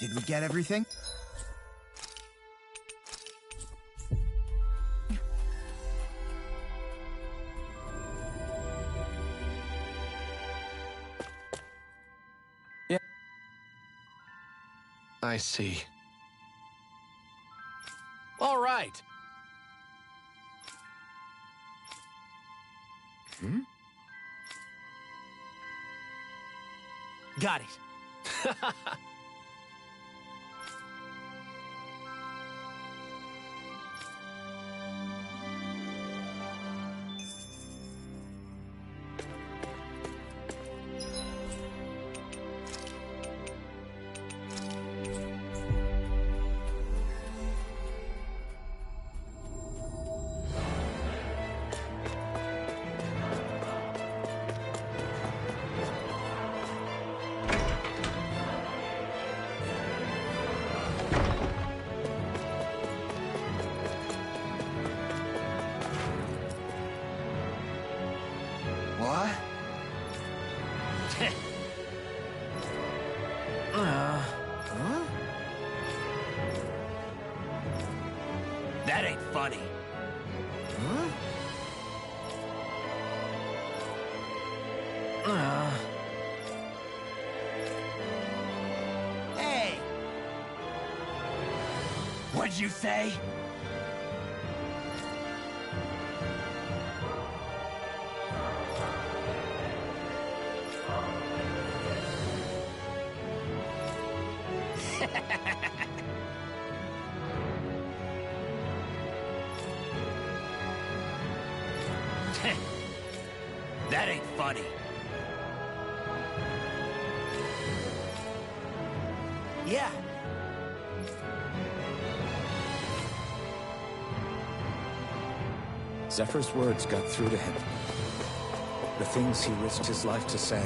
Did we get everything? Yeah. I see. All right. Got it. What? Huh? That ain't funny. Huh? Hey! What'd you say? That ain't funny. Yeah. Zephyr's words got through to him. The things he risked his life to say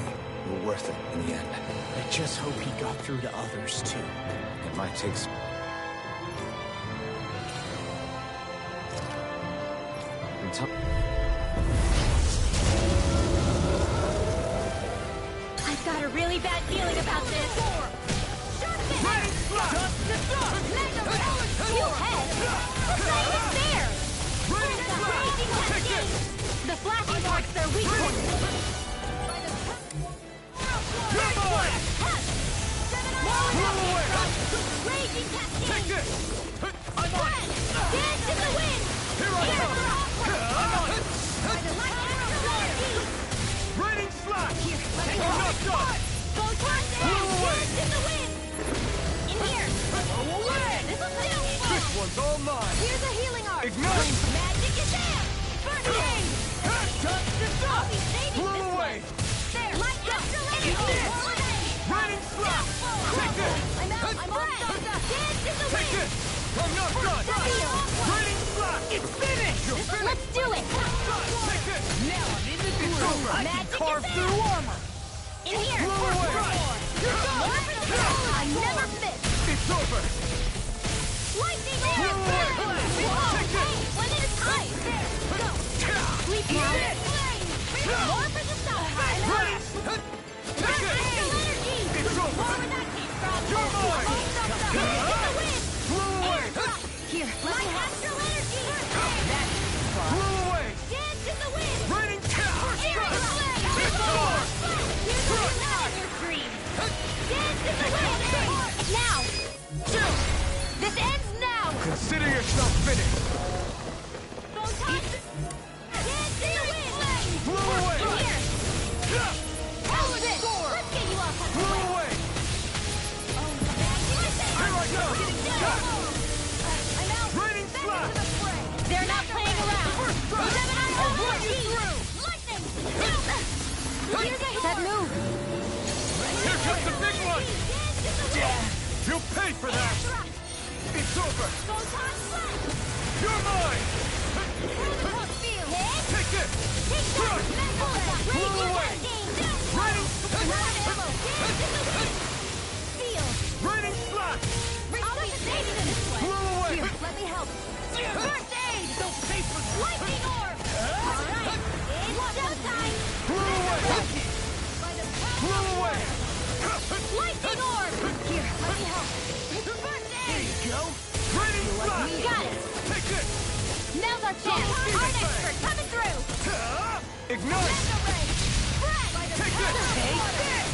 were worth it in the end. I just hope he got through to others, too. It might take some... I've got a really bad feeling about this. You head! What's that up there? Raging Cascade! The flashing marks their weak point. Raging Cascade! Dance in the wind! Here I come! Raining slash! Take a knock shot! Go towards it! Dance in the wind! In here! Away! This'll do! This one's all mine! Here's a healing art! Ignite! Magic is there! Burning! Touch the dust! I'll be saving Blow this away! one! There! Light extra energy! Raining slash! Take this! I'm out! I'm all dance in the Take wind! this! I'm not done! Raining slash! It's finished! You're finished! Let's do it! Take this! Now I'm in the groove! It's over! I can carve through armor! In here! Blow away! You're done! I never miss! It's over! Lightning Blow away! Take this! One at a time! There! Go! Sleep now! More for the south! Take it! Energy! It's over! More where that came from! You're mine! Dance in the wind! Blow away! Here, light astral energy! That's fun! Blow away! Dance in the wind! Raining It's over! Here's a now in your dreams! Dance in the wind! Now! This ends now! Consider yourself finished! Photon! Dance in the wind! Blow away! move! Here comes the big one! You'll pay for that! It's over! You're mine! Take this! Blow away! Raining slot! Blow away! Here, let me help. First aid! Don't pay for Lightning orb! Alright, it's showtime! Blow away! Blow away! Lightning orb! Here, let me help. First aid! There you go! Raining slot! Got it! Take this! Now's our chance! Art expert coming through! Ignite! Take this! Take this!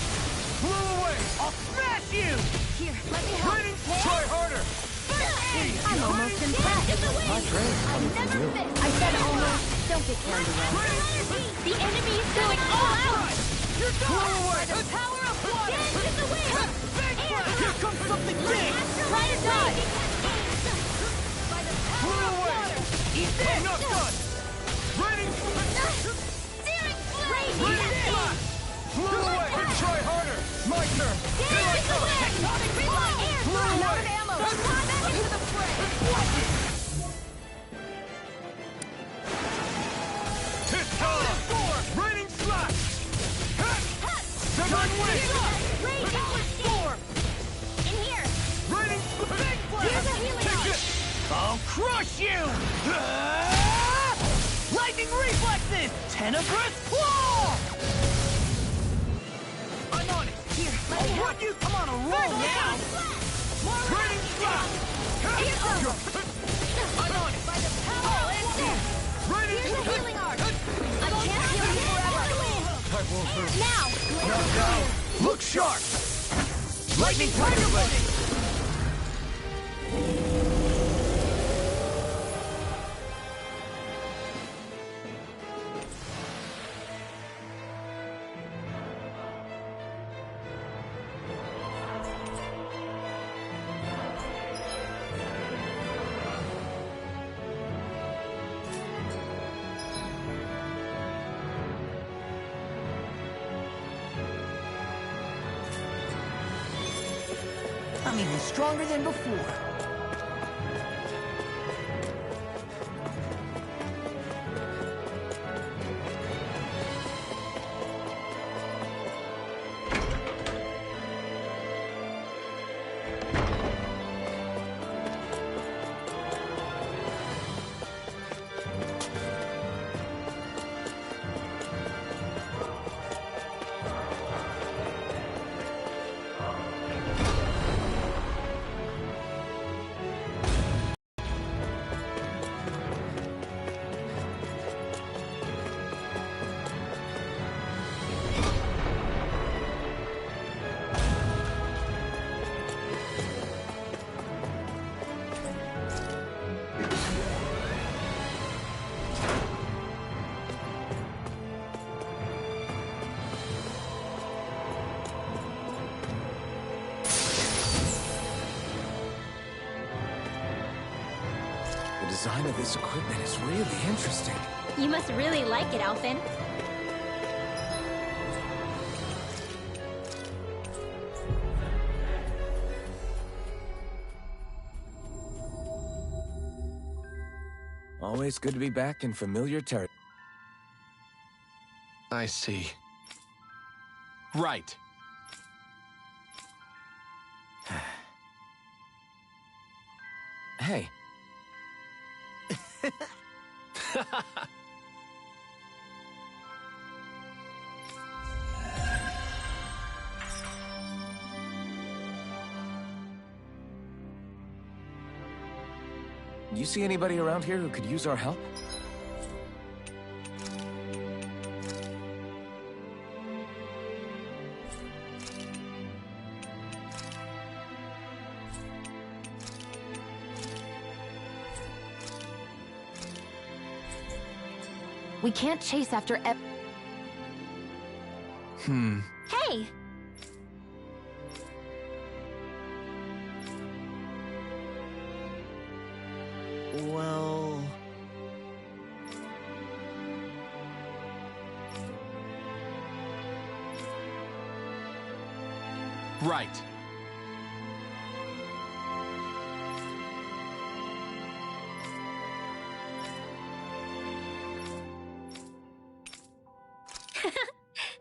Blow away! I'll smash you! Here, let me help. Raining! Try harder! I'm almost impressed. My train's I coming from never you. fit. I said almost. Don't get carried away. The enemy is going all out! You're Blow away! By the power of water! Dance in the wind! Air! Here comes something big! Try to dodge! By the power Blow of away! water! Eat this! I'm not done! Raining! Searing flame! Raining slot! Blow away! Try harder! My turn! Here I Dance in the come! wind! Reload! Air! Blow I'm out away! of ammo! Back into the fray! Hit time! Raining slot! Seven wings! Raging storm! In here! Raining big Here's a healing Take arm. it! I'll crush you! Lightning reflexes! Tenebrous claw! I'm on it! Here, let me help. You come on a roll now! Raining slot! Here goes! I'm on it! By the power of water! Raining Here's a healing art! I can't heal you forever! I won't hurt. Now! Now! Look sharp! Lightning Tiger Blade! I'm even stronger than before. The design of this equipment is really interesting. You must really like it, Alphen. Always good to be back in familiar territory. I see. Right. Hey. You see anybody around here who could use our help? We can't chase after Hey! Well... Right.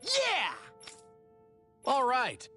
Yeah! All right.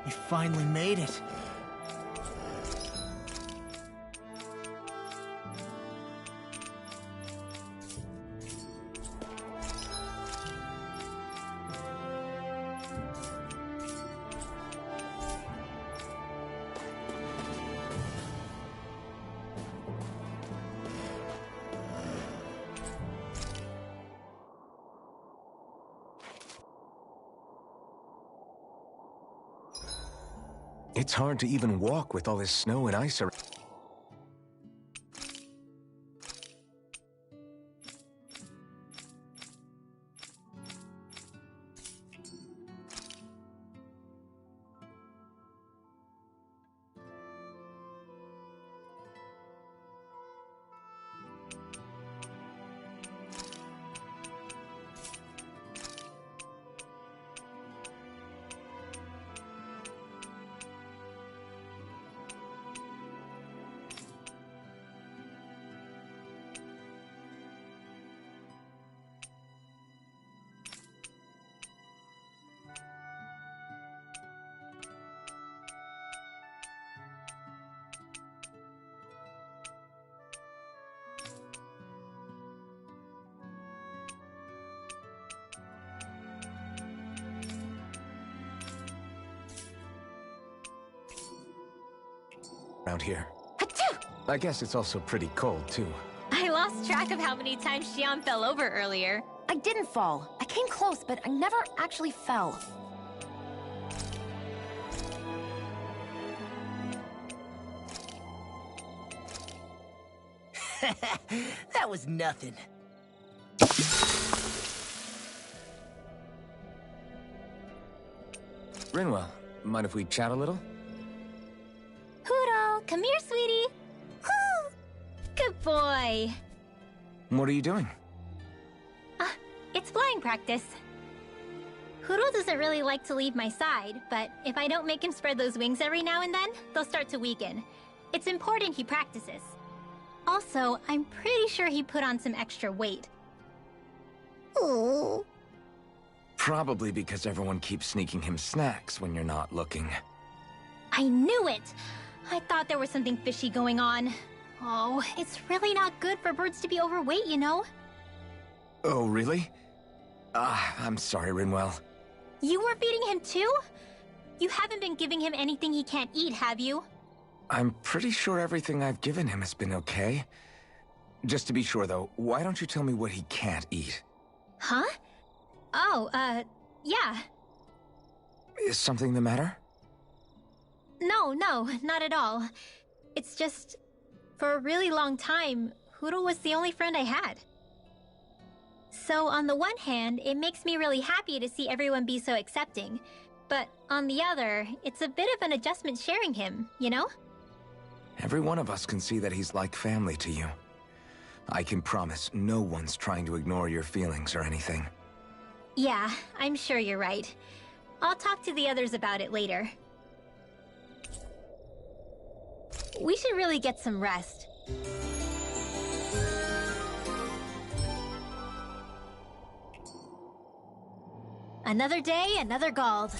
We finally made it. It's hard to even walk with all this snow and ice around. Here. I guess it's also pretty cold, too. I lost track of how many times Xion fell over earlier. I didn't fall. I came close, but I never actually fell. That was nothing. Rinwell, mind if we chat a little? Huro, come here, sweetie. Woo! Good boy. What are you doing? It's flying practice. Huro doesn't really like to leave my side, but if I don't make him spread those wings every now and then, they'll start to weaken. It's important he practices. Also, I'm pretty sure he put on some extra weight. Ooh. Probably because everyone keeps sneaking him snacks when you're not looking. I knew it! I thought there was something fishy going on. Oh, it's really not good for birds to be overweight, you know? Oh, really? I'm sorry, Rinwell. You were feeding him too? You haven't been giving him anything he can't eat, have you? I'm pretty sure everything I've given him has been okay. Just to be sure, though, why don't you tell me what he can't eat? Huh? Oh, yeah. Is something the matter? No, not at all. It's just, for a really long time, Huro was the only friend I had. So on the one hand, it makes me really happy to see everyone be so accepting. But on the other, it's a bit of an adjustment sharing him, you know? Every one of us can see that he's like family to you. I can promise no one's trying to ignore your feelings or anything. Yeah, I'm sure you're right. I'll talk to the others about it later. We should really get some rest. Another day, another Gald.